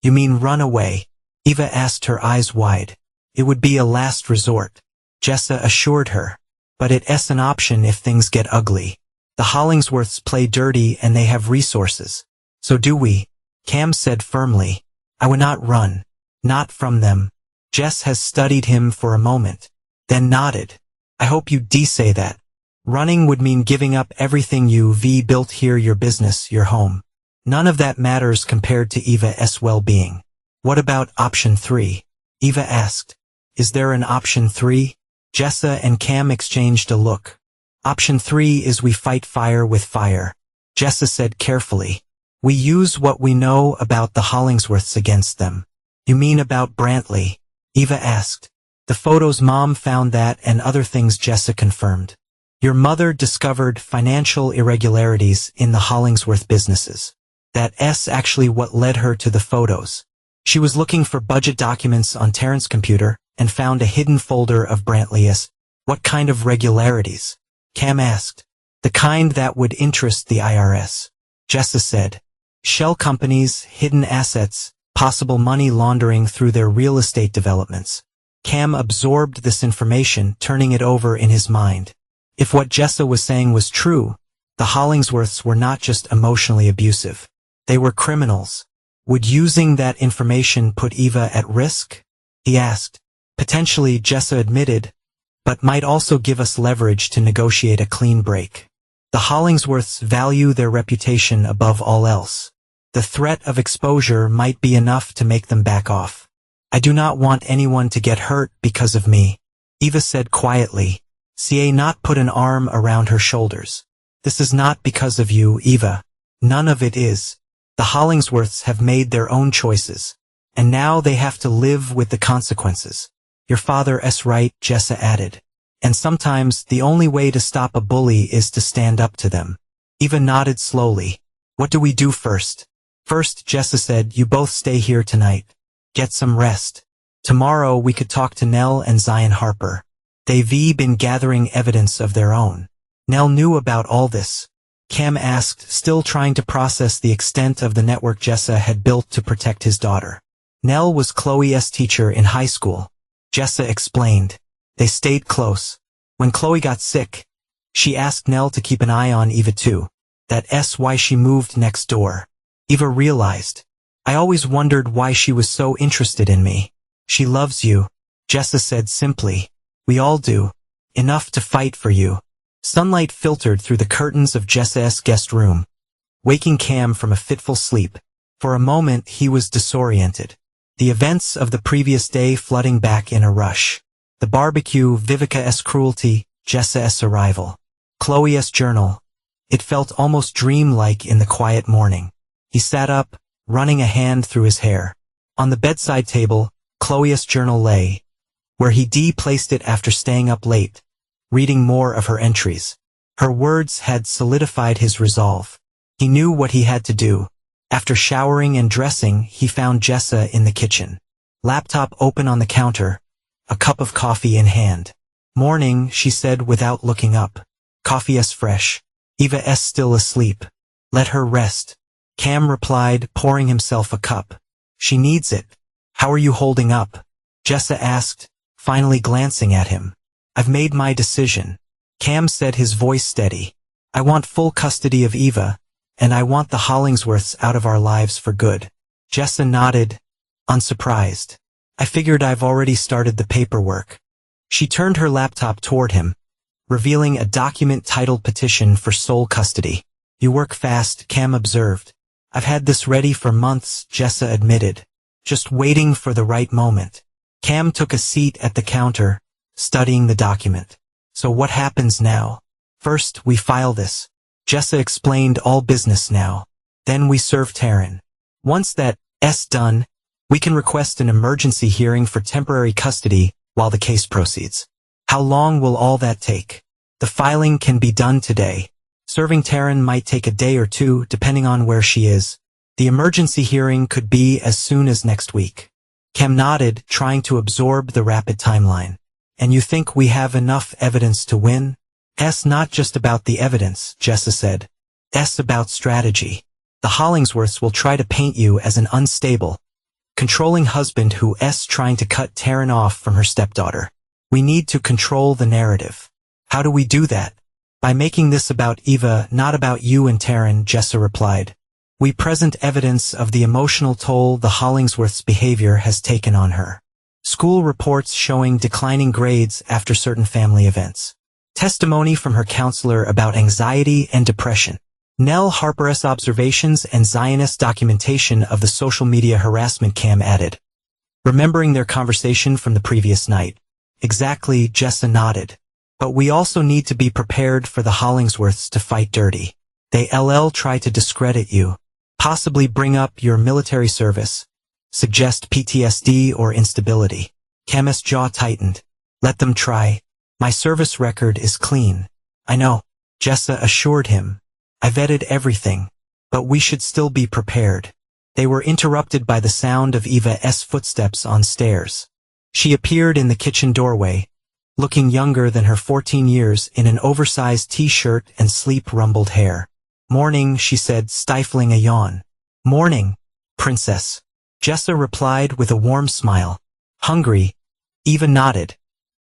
"You mean run away?" Eva asked, her eyes wide. "It would be a last resort," Jessa assured her. "But it's an option if things get ugly. The Hollingsworths play dirty and they have resources. So do we," Cam said firmly. "I would not run. Not from them." Jess has studied him for a moment, then nodded. "I hope you say that. Running would mean giving up everything you've built here, your business, your home. None of that matters compared to Eva's well-being." "What about option 3? Eva asked. "Is there an option 3? Jessa and Cam exchanged a look. "Option 3 is we fight fire with fire," Jessa said carefully. "We use what we know about the Hollingsworths against them." "You mean about Brantley?" Eva asked. "The photos Mom found that and other things," Jessa confirmed. "Your mother discovered financial irregularities in the Hollingsworth businesses. That's actually what led her to the photos." She was looking for budget documents on Terrence's computer and found a hidden folder of Brantley's. What kind of regularities? Cam asked. The kind that would interest the IRS. Jessa said. Shell companies, hidden assets, possible money laundering through their real estate developments. Cam absorbed this information, turning it over in his mind. If what Jessa was saying was true, the Hollingsworths were not just emotionally abusive. They were criminals. Would using that information put Eva at risk? He asked. Potentially, Jessa admitted, but might also give us leverage to negotiate a clean break. The Hollingsworths value their reputation above all else. The threat of exposure might be enough to make them back off. I do not want anyone to get hurt because of me, Eva said quietly. Ca not put an arm around her shoulders. This is not because of you, Eva. None of it is. The Hollingsworths have made their own choices, and now they have to live with the consequences. Your father's right, Jessa added. And sometimes the only way to stop a bully is to stand up to them. Eva nodded slowly. What do we do first? First, Jessa said, you both stay here tonight. Get some rest. Tomorrow we could talk to Nell and Zion Harper. They've been gathering evidence of their own. Nell knew about all this. Cam asked, still trying to process the extent of the network Jessa had built to protect his daughter. Nell was Chloe's teacher in high school. Jessa explained. They stayed close. When Chloe got sick, she asked Nell to keep an eye on Eva too. That's why she moved next door. Eva realized. I always wondered why she was so interested in me. She loves you, Jessa said simply. We all do. Enough to fight for you. Sunlight filtered through the curtains of Jessa's guest room, waking Cam from a fitful sleep. For a moment he was disoriented. The events of the previous day flooding back in a rush. The barbecue, Vivica's cruelty, Jessa's arrival. Chloe's journal. It felt almost dreamlike in the quiet morning. He sat up, running a hand through his hair. On the bedside table, Chloe's journal lay, where he placed it after staying up late, reading more of her entries. Her words had solidified his resolve. He knew what he had to do. After showering and dressing, he found Jessa in the kitchen. Laptop open on the counter, a cup of coffee in hand. Morning, she said without looking up. Coffee's fresh. Eva's still asleep. Let her rest. Cam replied, pouring himself a cup. She needs it. How are you holding up? Jessa asked, finally glancing at him. I've made my decision. Cam said, his voice steady. I want full custody of Eva, and I want the Hollingsworths out of our lives for good. Jessa nodded, unsurprised. I figured I've already started the paperwork. She turned her laptop toward him, revealing a document titled Petition for Sole Custody. You work fast, Cam observed. I've had this ready for months, Jessa admitted. Just waiting for the right moment. Cam took a seat at the counter, studying the document. So what happens now? First, we file this. Jessa explained, all business now. Then we serve Taryn. Once that's done, we can request an emergency hearing for temporary custody while the case proceeds. How long will all that take? The filing can be done today. Serving Taryn might take a day or two, depending on where she is. The emergency hearing could be as soon as next week. Cam nodded, trying to absorb the rapid timeline. And you think we have enough evidence to win? It's not just about the evidence, Jessa said. It's about strategy. The Hollingsworths will try to paint you as an unstable, controlling husband who's trying to cut Taryn off from her stepdaughter. We need to control the narrative. How do we do that? By making this about Eva, not about you and Taryn, Jessa replied. We present evidence of the emotional toll the Hollingsworths' behavior has taken on her. School reports showing declining grades after certain family events. Testimony from her counselor about anxiety and depression. Nell Harper's observations and Zionist documentation of the social media harassment, Cam added. Remembering their conversation from the previous night. Exactly, Jessa nodded. But we also need to be prepared for the Hollingsworths to fight dirty. They'll try to discredit you. Possibly bring up your military service. Suggest PTSD or instability. Cam's jaw tightened. Let them try. My service record is clean. I know, Jessa assured him. I vetted everything. But we should still be prepared. They were interrupted by the sound of Eva's footsteps on stairs. She appeared in the kitchen doorway, looking younger than her 14 years in an oversized t-shirt and sleep-rumbled hair. "Morning," she said, stifling a yawn. "Morning, princess." Jessa replied with a warm smile. "Hungry?" Eva nodded,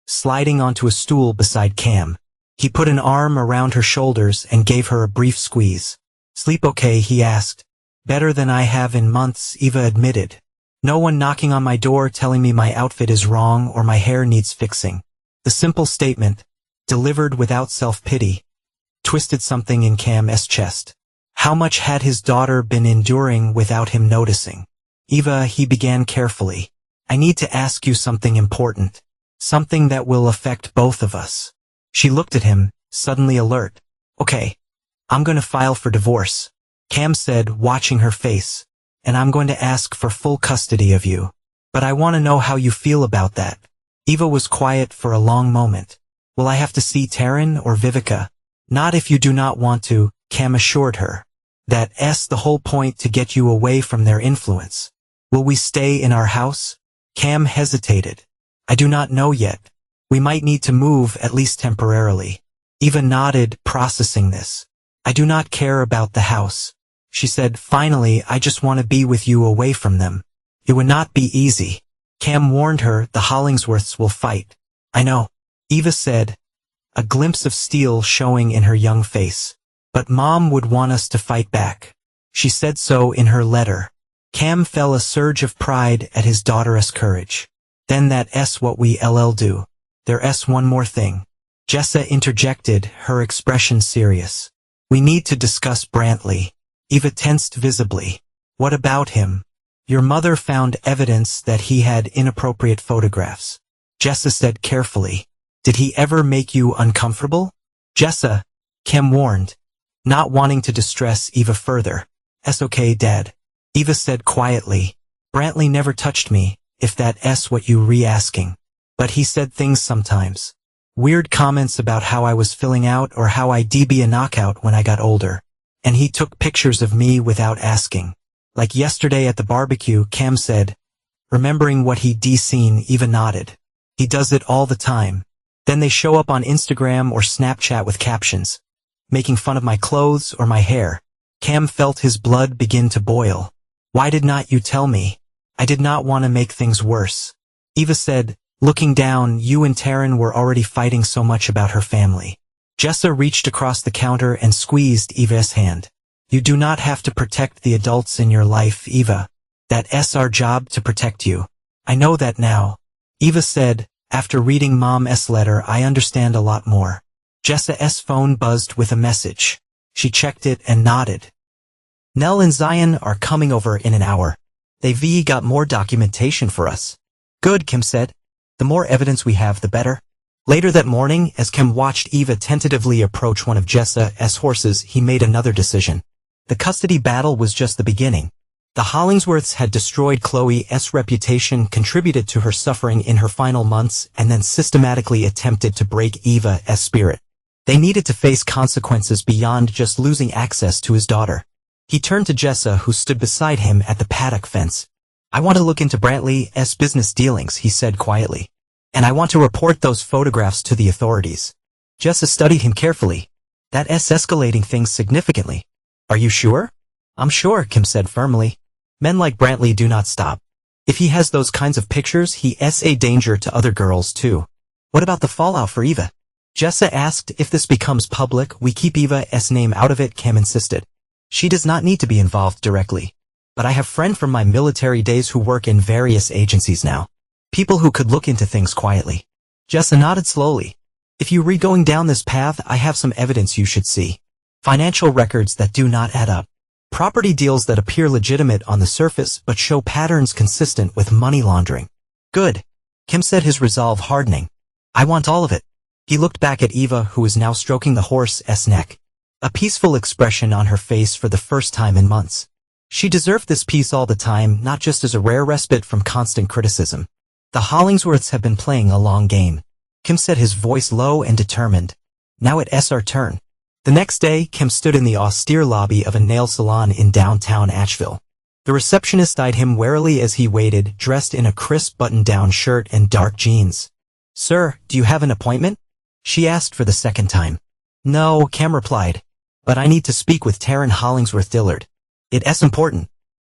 sliding onto a stool beside Cam. He put an arm around her shoulders and gave her a brief squeeze. "Sleep okay?" he asked. "Better than I have in months," Eva admitted. "No one knocking on my door telling me my outfit is wrong or my hair needs fixing." The simple statement, delivered without self-pity, twisted something in Cam's chest. How much had his daughter been enduring without him noticing? "Eva," he began carefully, "I need to ask you something important. Something that will affect both of us." She looked at him, suddenly alert. "Okay, I'm going to file for divorce," Cam said, watching her face. "And I'm going to ask for full custody of you. But I want to know how you feel about that." Eva was quiet for a long moment. "Will I have to see Taryn or Vivica?" "Not if you do not want to," Cam assured her. "That's the whole point, to get you away from their influence." "Will we stay in our house?" Cam hesitated. "I do not know yet. We might need to move, at least temporarily." Eva nodded, processing this. "I do not care about the house," she said. "Finally, I just want to be with you, away from them." "It would not be easy." Cam warned her. "The Hollingsworths will fight." "I know," Eva said, a glimpse of steel showing in her young face. "But Mom would want us to fight back. She said so in her letter." Cam felt a surge of pride at his daughter's courage. "Then that's what we'll do. There's one more thing." Jessa interjected, her expression serious. "We need to discuss Brantley." Eva tensed visibly. "What about him?" "Your mother found evidence that he had inappropriate photographs," Jessa said carefully. "Did he ever make you uncomfortable?" "Jessa," Cam warned, not wanting to distress Eva further. "It's okay, Dad," Eva said quietly. "Brantley never touched me, if that's what you re-asking. But he said things sometimes. Weird comments about how I was filling out or how I'd be a knockout when I got older. And he took pictures of me without asking. Like yesterday at the barbecue," Cam said. Remembering what he'd seen, Eva nodded. "He does it all the time. Then they show up on Instagram or Snapchat with captions, making fun of my clothes or my hair." Cam felt his blood begin to boil. "Why did not you tell me?" "I did not want to make things worse," Eva said, looking down. "You and Taryn were already fighting so much about her family." Jessa reached across the counter and squeezed Eva's hand. "You do not have to protect the adults in your life, Eva. That's our job, to protect you." "I know that now," Eva said. "After reading Mom's letter, I understand a lot more." Jessa's phone buzzed with a message. She checked it and nodded. "Nell and Zion are coming over in an hour. They've got more documentation for us." "Good," Kim said. "The more evidence we have, the better." Later that morning, as Kim watched Eva tentatively approach one of Jessa's horses, he made another decision. The custody battle was just the beginning. The Hollingsworths had destroyed Chloe's reputation, contributed to her suffering in her final months, and then systematically attempted to break Eva's spirit. They needed to face consequences beyond just losing access to his daughter. He turned to Jessa, who stood beside him at the paddock fence. "I want to look into Brantley's business dealings," he said quietly. "And I want to report those photographs to the authorities." Jessa studied him carefully. "That's escalating things significantly." "Are you sure?" "I'm sure," Kim said firmly. "Men like Brantley do not stop. If he has those kinds of pictures, he's a danger to other girls too." "What about the fallout for Eva?" Jessa asked. "If this becomes public, we keep Eva's name out of it," Kim insisted. "She does not need to be involved directly. But I have friends from my military days who work in various agencies now. People who could look into things quietly." Jessa nodded slowly. "If you read going down this path, I have some evidence you should see. Financial records that do not add up. Property deals that appear legitimate on the surface but show patterns consistent with money laundering." "Good," Kim said, his resolve hardening. "I want all of it." He looked back at Eva, who was now stroking the horse's neck. A peaceful expression on her face for the first time in months. She deserved this peace all the time, not just as a rare respite from constant criticism. "The Hollingsworths have been playing a long game," Kim said, his voice low and determined. "Now it's our turn." The next day, Kim stood in the austere lobby of a nail salon in downtown Asheville. The receptionist eyed him warily as he waited, dressed in a crisp button-down shirt and dark jeans. "Sir, do you have an appointment?" she asked for the second time. "No," Cam replied. "But I need to speak with Taryn Hollingsworth Dillard. It's important."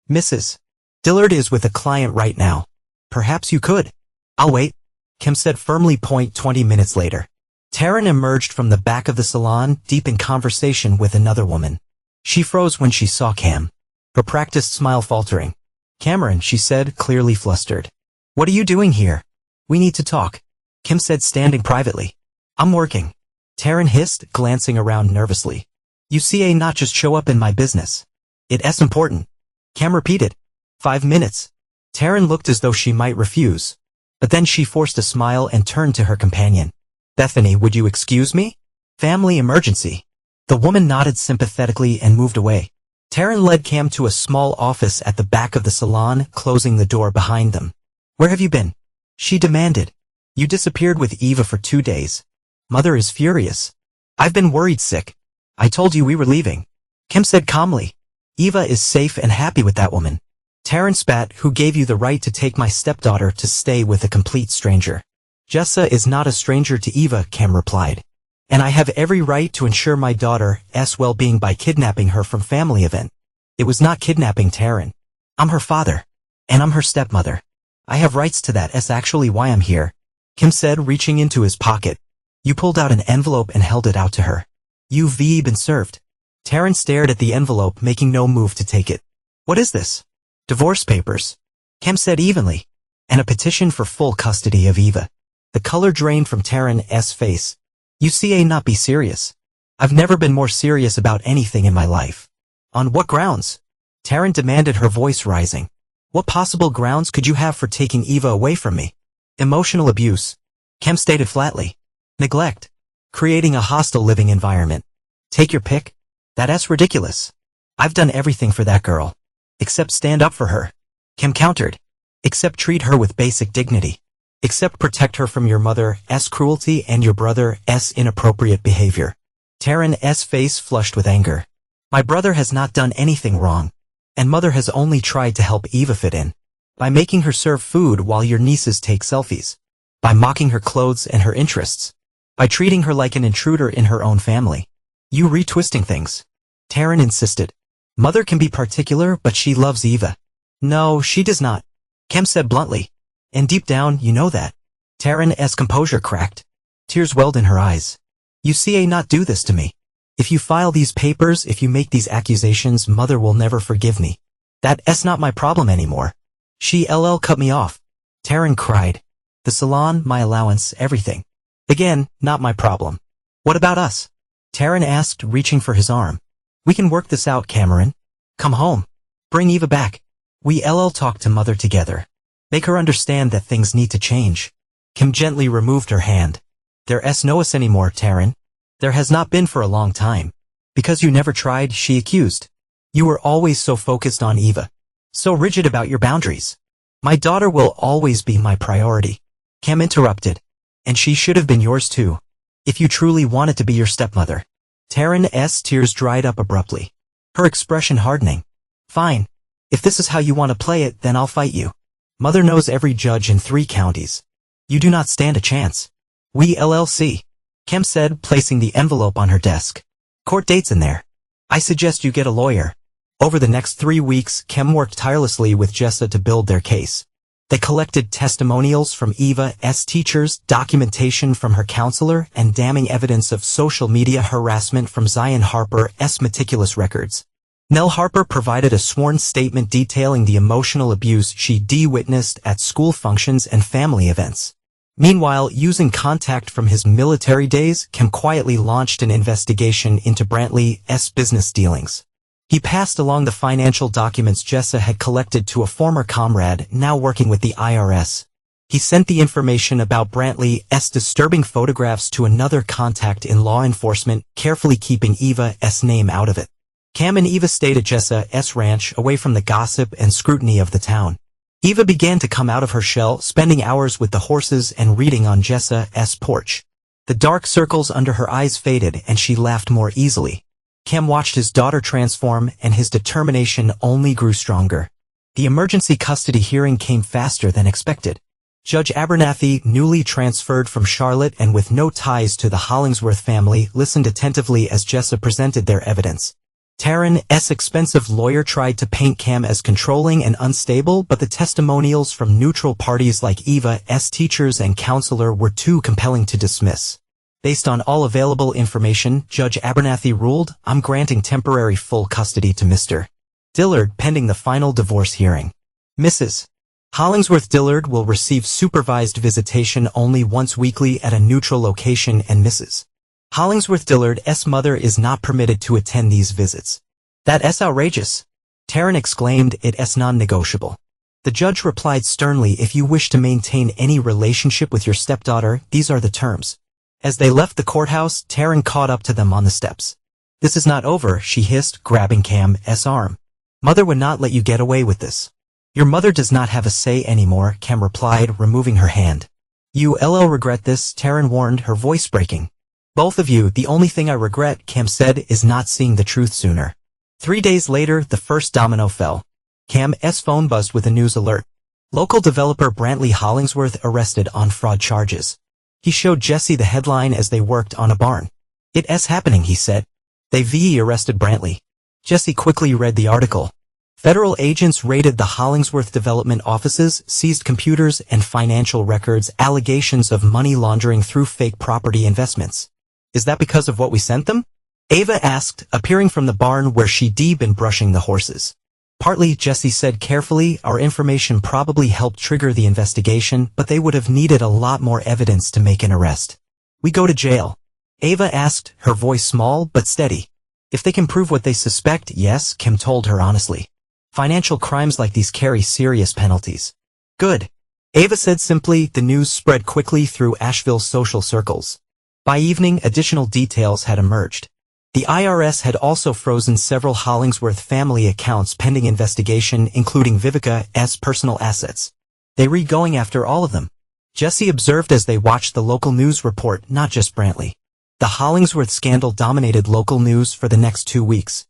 "Mrs. Dillard is with a client right now. Perhaps you could." "I'll wait," Kim said firmly. 20 minutes later. Taryn emerged from the back of the salon, deep in conversation with another woman. She froze when she saw Cam, her practiced smile faltering. "Cameron," she said, clearly flustered. "What are you doing here?" "We need to talk," Kim said, standing privately. "I'm working," Taryn hissed, glancing around nervously. "You see, not just show up in my business. It's important," Cam repeated. 5 minutes. Taryn looked as though she might refuse, but then she forced a smile and turned to her companion. "Bethany, would you excuse me? Family emergency." The woman nodded sympathetically and moved away. Taryn led Cam to a small office at the back of the salon, closing the door behind them. "Where have you been?" she demanded. "You disappeared with Eva for 2 days. Mother is furious." "I've been worried sick. I told you we were leaving," Kim said calmly. "Eva is safe and happy with that woman." Taryn spat. "Who gave you the right to take my stepdaughter to stay with a complete stranger?" "Jessa is not a stranger to Eva," Cam replied. "And I have every right to ensure my daughter's well-being by kidnapping her from family event." "It was not kidnapping, Taryn. I'm her father. And I'm her stepmother. I have rights to that. That's actually why I'm here," Kim said, reaching into his pocket. "You pulled out an envelope and held it out to her. You've been served." Taryn stared at the envelope, making no move to take it. "What is this?" "Divorce papers," Kim said evenly. "And a petition for full custody of Eva." The color drained from Taryn's face. "You see, not be serious. I've never been more serious about anything in my life." "On what grounds?" Taryn demanded, her voice rising. "What possible grounds could you have for taking Eva away from me?" "Emotional abuse," Kim stated flatly. "Neglect. Creating a hostile living environment. Take your pick. That's ridiculous. I've done everything for that girl. Except stand up for her," Kim countered. "Except treat her with basic dignity. Except protect her from your mother's cruelty and your brother's inappropriate behavior." Taryn's face flushed with anger. "My brother has not done anything wrong. And mother has only tried to help Eva fit in. By making her serve food while your nieces take selfies. By mocking her clothes and her interests. By treating her like an intruder in her own family. You retwisting things," Taryn insisted. "Mother can be particular, but she loves Eva." "No, she does not," Kim said bluntly. "And deep down, you know that." Taryn's composure cracked. Tears welled in her eyes. "You see, not do this to me. If you file these papers, if you make these accusations, mother will never forgive me. That's not my problem anymore. She cut me off." Taryn cried. "The salon, my allowance, everything. Again, not my problem." "What about us?" Taryn asked, reaching for his arm. "We can work this out, Cameron. Come home. Bring Eva back. We talk to mother together. Make her understand that things need to change." Kim gently removed her hand. "There's no us anymore, Taryn. There has not been for a long time. Because you never tried," she accused. "You were always so focused on Eva. So rigid about your boundaries." "My daughter will always be my priority," Kim interrupted. "And she should have been yours too. If you truly wanted to be your stepmother." Taryn's tears dried up abruptly, her expression hardening. "Fine. If this is how you want to play it, then I'll fight you. Mother knows every judge in 3 counties. You do not stand a chance." "We LLC," Kim said, placing the envelope on her desk. "Court date's in there. I suggest you get a lawyer." Over the next 3 weeks, Kim worked tirelessly with Jessa to build their case. They collected testimonials from Eva's teachers, documentation from her counselor, and damning evidence of social media harassment from Zion Harper's meticulous records. Nell Harper provided a sworn statement detailing the emotional abuse she witnessed at school functions and family events. Meanwhile, using contact from his military days, Kim quietly launched an investigation into Brantley's business dealings. He passed along the financial documents Jessa had collected to a former comrade now working with the IRS. He sent the information about Brantley's disturbing photographs to another contact in law enforcement, carefully keeping Eva's name out of it. Cam and Eva stayed at Jessa's ranch, away from the gossip and scrutiny of the town. Eva began to come out of her shell, spending hours with the horses and reading on Jessa's porch. The dark circles under her eyes faded and she laughed more easily. Cam watched his daughter transform and his determination only grew stronger. The emergency custody hearing came faster than expected. Judge Abernathy, newly transferred from Charlotte and with no ties to the Hollingsworth family, listened attentively as Jessa presented their evidence. Taryn's expensive lawyer tried to paint Cam as controlling and unstable, but the testimonials from neutral parties like Eva's teachers and counselor were too compelling to dismiss. Based on all available information, Judge Abernathy ruled, "I'm granting temporary full custody to Mr. Dillard pending the final divorce hearing. Mrs. Hollingsworth Dillard will receive supervised visitation only once weekly at a neutral location, and Mrs. Hollingsworth Dillard's mother is not permitted to attend these visits." "That's outrageous," Taryn exclaimed. "It's non-negotiable." The judge replied sternly, "If you wish to maintain any relationship with your stepdaughter, these are the terms." As they left the courthouse, Taryn caught up to them on the steps. "This is not over," she hissed, grabbing Cam's arm. "Mother would not let you get away with this." "Your mother does not have a say anymore," Cam replied, removing her hand. "You'll regret this," Taryn warned, her voice breaking. "Both of you. The only thing I regret," Cam said, "is not seeing the truth sooner." 3 days later, the first domino fell. Cam's phone buzzed with a news alert. Local developer Brantley Hollingsworth arrested on fraud charges. He showed Jesse the headline as they worked on a barn. "It's happening," he said. "They've arrested Brantley." Jesse quickly read the article. Federal agents raided the Hollingsworth development offices, seized computers and financial records, allegations of money laundering through fake property investments. "Is that because of what we sent them?" Ava asked, appearing from the barn where she'd been brushing the horses. "Partly," Jesse said carefully. "Our information probably helped trigger the investigation, but they would have needed a lot more evidence to make an arrest." "We go to jail?" Ava asked, her voice small but steady. "If they can prove what they suspect, yes," Kim told her honestly. "Financial crimes like these carry serious penalties." "Good," Ava said simply. The news spread quickly through Asheville's social circles. By evening, additional details had emerged. The IRS had also frozen several Hollingsworth family accounts pending investigation, including Vivica's personal assets. "They were going after all of them," Jesse observed as they watched the local news report, not just Brantley. The Hollingsworth scandal dominated local news for the next 2 weeks.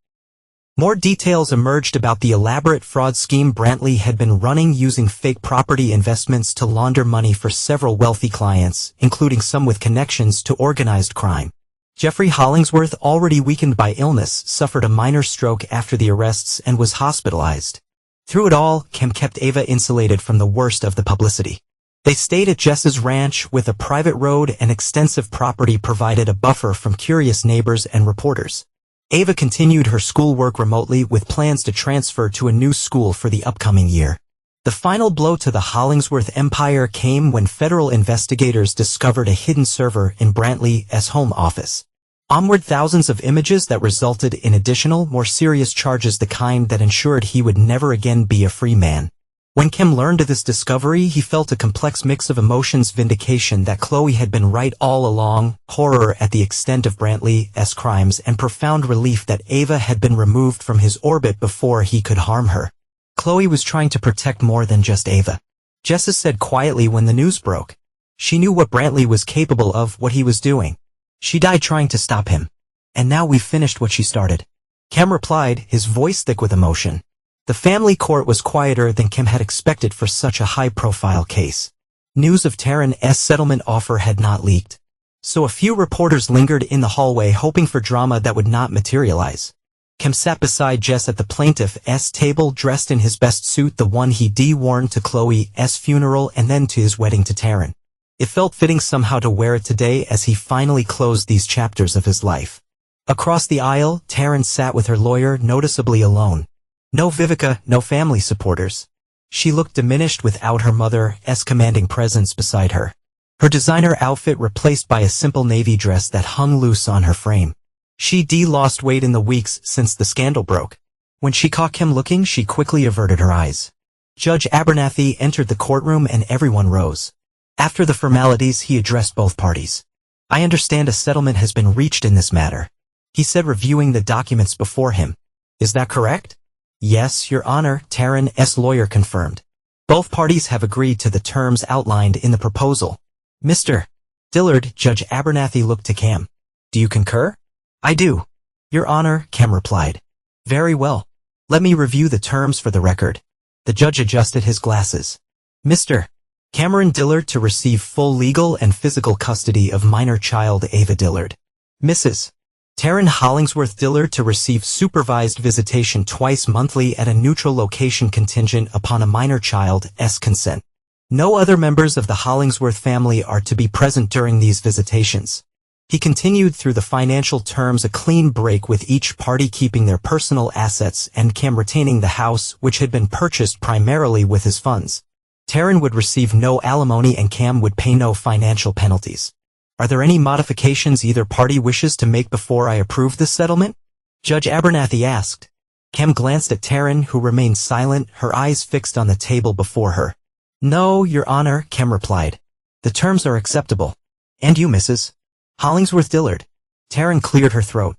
More details emerged about the elaborate fraud scheme Brantley had been running, using fake property investments to launder money for several wealthy clients, including some with connections to organized crime. Jeffrey Hollingsworth, already weakened by illness, suffered a minor stroke after the arrests and was hospitalized. Through it all, Kim kept Ava insulated from the worst of the publicity. They stayed at Jess's ranch, with a private road and extensive property provided a buffer from curious neighbors and reporters. Ava continued her schoolwork remotely, with plans to transfer to a new school for the upcoming year. The final blow to the Hollingsworth empire came when federal investigators discovered a hidden server in Brantley's home office. Onward, thousands of images that resulted in additional, more serious charges, the kind that ensured he would never again be a free man. When Kim learned of this discovery, he felt a complex mix of emotions: vindication that Chloe had been right all along, horror at the extent of Brantley's crimes, and profound relief that Ava had been removed from his orbit before he could harm her. Chloe was trying to protect more than just Ava. Jessa said quietly when the news broke. She knew what Brantley was capable of, what he was doing. She died trying to stop him. And now we've finished what she started. Kim replied, his voice thick with emotion. The family court was quieter than Kim had expected for such a high-profile case. News of Taryn's settlement offer had not leaked. So a few reporters lingered in the hallway, hoping for drama that would not materialize. Kim sat beside Jess at the plaintiff's table, dressed in his best suit, the one he'd worn to Chloe's funeral and then to his wedding to Taryn. It felt fitting somehow to wear it today as he finally closed these chapters of his life. Across the aisle, Taryn sat with her lawyer, noticeably alone. No Vivica, no family supporters. She looked diminished without her mother's commanding presence beside her. Her designer outfit replaced by a simple navy dress that hung loose on her frame. She'd lost weight in the weeks since the scandal broke. When she caught Kim looking, she quickly averted her eyes. Judge Abernathy entered the courtroom and everyone rose. After the formalities, he addressed both parties. "I understand a settlement has been reached in this matter," he said, reviewing the documents before him. "Is that correct?" "Yes, Your Honor," Taryn's lawyer confirmed. "Both parties have agreed to the terms outlined in the proposal." "Mr. Dillard," Judge Abernathy looked to Cam. "Do you concur?" "I do, Your Honor," Cam replied. "Very well. Let me review the terms for the record." The judge adjusted his glasses. Mr. Cameron Dillard to receive full legal and physical custody of minor child Ava Dillard. Mrs. Taryn Hollingsworth Dillard to receive supervised visitation twice monthly at a neutral location contingent upon a minor child's consent. No other members of the Hollingsworth family are to be present during these visitations. He continued through the financial terms, a clean break with each party keeping their personal assets and Cam retaining the house, which had been purchased primarily with his funds. Taryn would receive no alimony and Cam would pay no financial penalties. Are there any modifications either party wishes to make before I approve this settlement? Judge Abernathy asked. Cam glanced at Taryn, who remained silent, her eyes fixed on the table before her. No, Your Honor, Cam replied. The terms are acceptable. And you, Mrs. Hollingsworth Dillard. Taryn cleared her throat.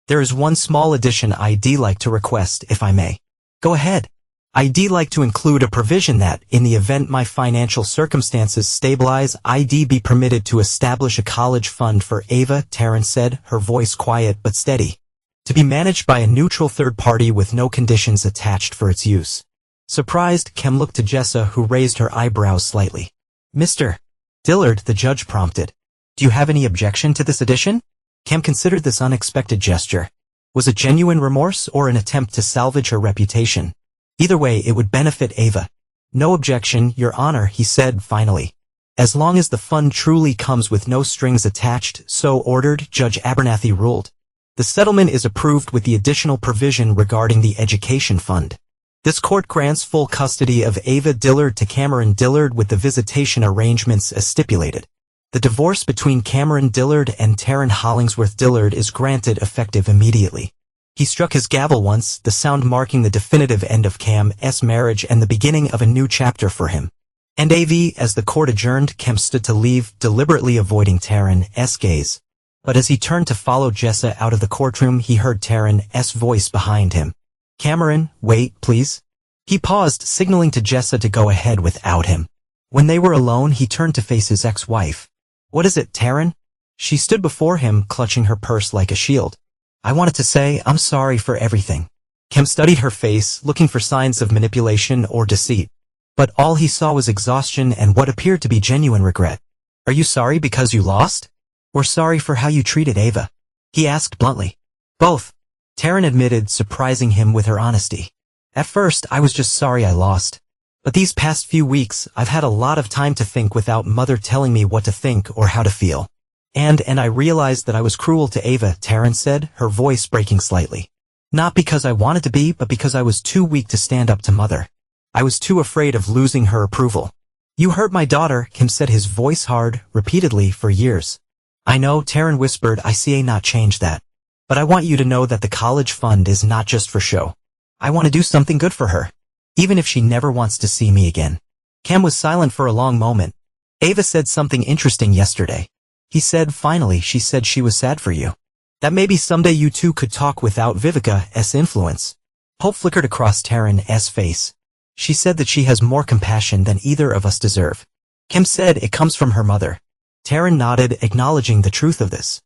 There is one small addition I'd like to request, if I may. Go ahead. I'd like to include a provision that, in the event my financial circumstances stabilize, I'd be permitted to establish a college fund for Ava, Taryn said, her voice quiet but steady. To be managed by a neutral third party with no conditions attached for its use. Surprised, Cam looked to Jessa, who raised her eyebrows slightly. Mr. Dillard, the judge prompted. Do you have any objection to this addition? Cam considered this unexpected gesture. Was it genuine remorse or an attempt to salvage her reputation? Either way, it would benefit Ava. No objection, Your Honor, he said finally. As long as the fund truly comes with no strings attached, so ordered, Judge Abernathy ruled. The settlement is approved with the additional provision regarding the education fund. This court grants full custody of Ava Dillard to Cameron Dillard with the visitation arrangements as stipulated. The divorce between Cameron Dillard and Taryn Hollingsworth Dillard is granted effective immediately. He struck his gavel once, the sound marking the definitive end of Cam's marriage and the beginning of a new chapter for him. And as the court adjourned, Cam stood to leave, deliberately avoiding Taryn's gaze. But as he turned to follow Jessa out of the courtroom, he heard Taryn's voice behind him. Cameron, wait, please. He paused, signaling to Jessa to go ahead without him. When they were alone, he turned to face his ex-wife. What is it, Taryn? She stood before him, clutching her purse like a shield. I wanted to say, I'm sorry for everything. Cam studied her face, looking for signs of manipulation or deceit. But all he saw was exhaustion and what appeared to be genuine regret. Are you sorry because you lost? Or sorry for how you treated Ava? He asked bluntly. Both. Taryn admitted, surprising him with her honesty. At first, I was just sorry I lost. But these past few weeks, I've had a lot of time to think without Mother telling me what to think or how to feel. And I realized that I was cruel to Ava, Taryn said, her voice breaking slightly. Not because I wanted to be, but because I was too weak to stand up to Mother. I was too afraid of losing her approval. You hurt my daughter, Kim said, his voice hard, repeatedly, for years. I know, Taryn whispered, I see not change that. But I want you to know that the college fund is not just for show. I want to do something good for her. Even if she never wants to see me again. Cam was silent for a long moment. Ava said something interesting yesterday. He said, finally, she said she was sad for you. That maybe someday you two could talk without Vivica's influence. Hope flickered across Taryn's face. She said that she has more compassion than either of us deserve. Kim said it comes from her mother. Taryn nodded, acknowledging the truth of this.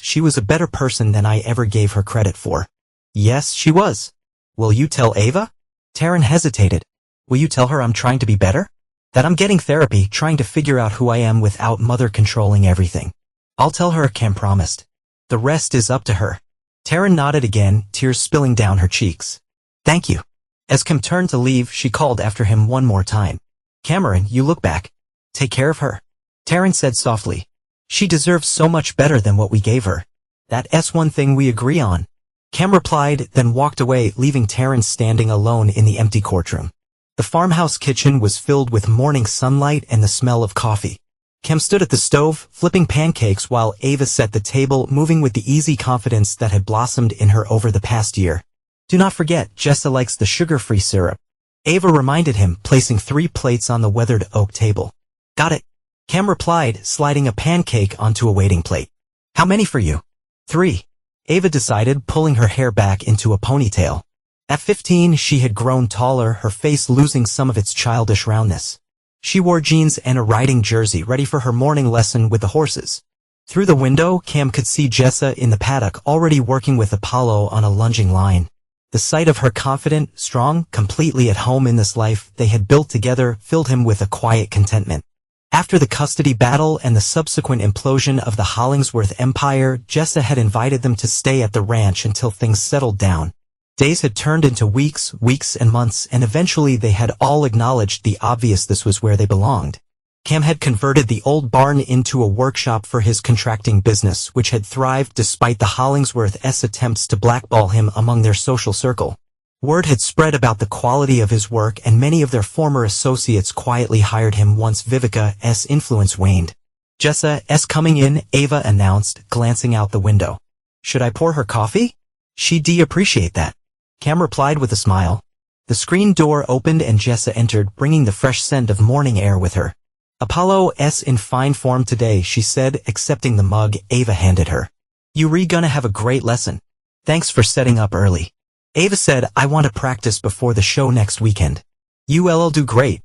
She was a better person than I ever gave her credit for. Yes, she was. Will you tell Ava? Taryn hesitated. Will you tell her I'm trying to be better? That I'm getting therapy, trying to figure out who I am without Mother controlling everything. I'll tell her, Cam promised. The rest is up to her. Taryn nodded again, tears spilling down her cheeks. Thank you. As Kim turned to leave, she called after him one more time. Cameron, you look back. Take care of her. Taryn said softly. She deserves so much better than what we gave her. That's one thing we agree on. Cam replied, then walked away, leaving Taryn standing alone in the empty courtroom. The farmhouse kitchen was filled with morning sunlight and the smell of coffee. Cam stood at the stove, flipping pancakes while Ava set the table, moving with the easy confidence that had blossomed in her over the past year. Do not forget, Jessa likes the sugar-free syrup. Ava reminded him, placing 3 plates on the weathered oak table. Got it. Cam replied, sliding a pancake onto a waiting plate. How many for you? 3. Ava decided, pulling her hair back into a ponytail. At 15, she had grown taller, her face losing some of its childish roundness. She wore jeans and a riding jersey, ready for her morning lesson with the horses. Through the window, Cam could see Jessa in the paddock, already working with Apollo on a lunging line. The sight of her confident, strong, completely at home in this life they had built together filled him with a quiet contentment. After the custody battle and the subsequent implosion of the Hollingsworth empire, Jessa had invited them to stay at the ranch until things settled down. Days had turned into weeks and months, and eventually they had all acknowledged the obvious: this was where they belonged. Cam had converted the old barn into a workshop for his contracting business, which had thrived despite the Hollingsworth's attempts to blackball him among their social circle. Word had spread about the quality of his work, and many of their former associates quietly hired him once Vivica's influence waned. Jessa's coming in, Ava announced, glancing out the window. Should I pour her coffee? She'd appreciate that. Cam replied with a smile. The screen door opened and Jessa entered, bringing the fresh scent of morning air with her. Apollo's in fine form today, she said, accepting the mug Ava handed her. You gonna have a great lesson. Thanks for setting up early. Ava said, I want to practice before the show next weekend. You'll do great.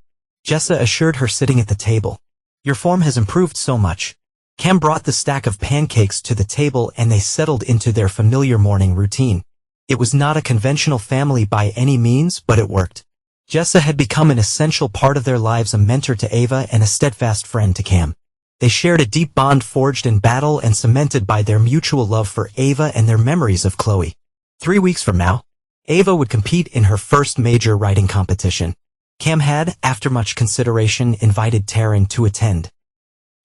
Jessa assured her, sitting at the table. Your form has improved so much. Cam brought the stack of pancakes to the table and they settled into their familiar morning routine. It was not a conventional family by any means, but it worked. Jessa had become an essential part of their lives, a mentor to Ava and a steadfast friend to Cam. They shared a deep bond forged in battle and cemented by their mutual love for Ava and their memories of Chloe. 3 weeks from now, Ava would compete in her first major writing competition. Cam had, after much consideration, invited Taryn to attend.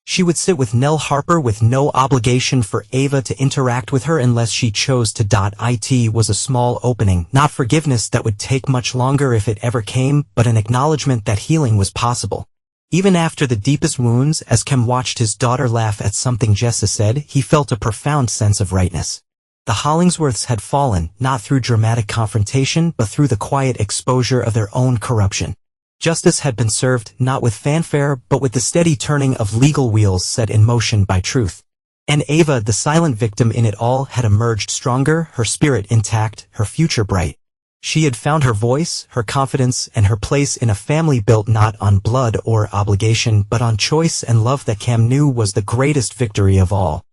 She would sit with Nell Harper with no obligation for Ava to interact with her unless she chose to. It was a small opening, not forgiveness that would take much longer if it ever came, but an acknowledgement that healing was possible. Even after the deepest wounds, as Cam watched his daughter laugh at something Jessa said, he felt a profound sense of rightness. The Hollingsworths had fallen, not through dramatic confrontation, but through the quiet exposure of their own corruption. Justice had been served, not with fanfare, but with the steady turning of legal wheels set in motion by truth. And Ava, the silent victim in it all, had emerged stronger, her spirit intact, her future bright. She had found her voice, her confidence, and her place in a family built not on blood or obligation, but on choice and love that Cam knew was the greatest victory of all.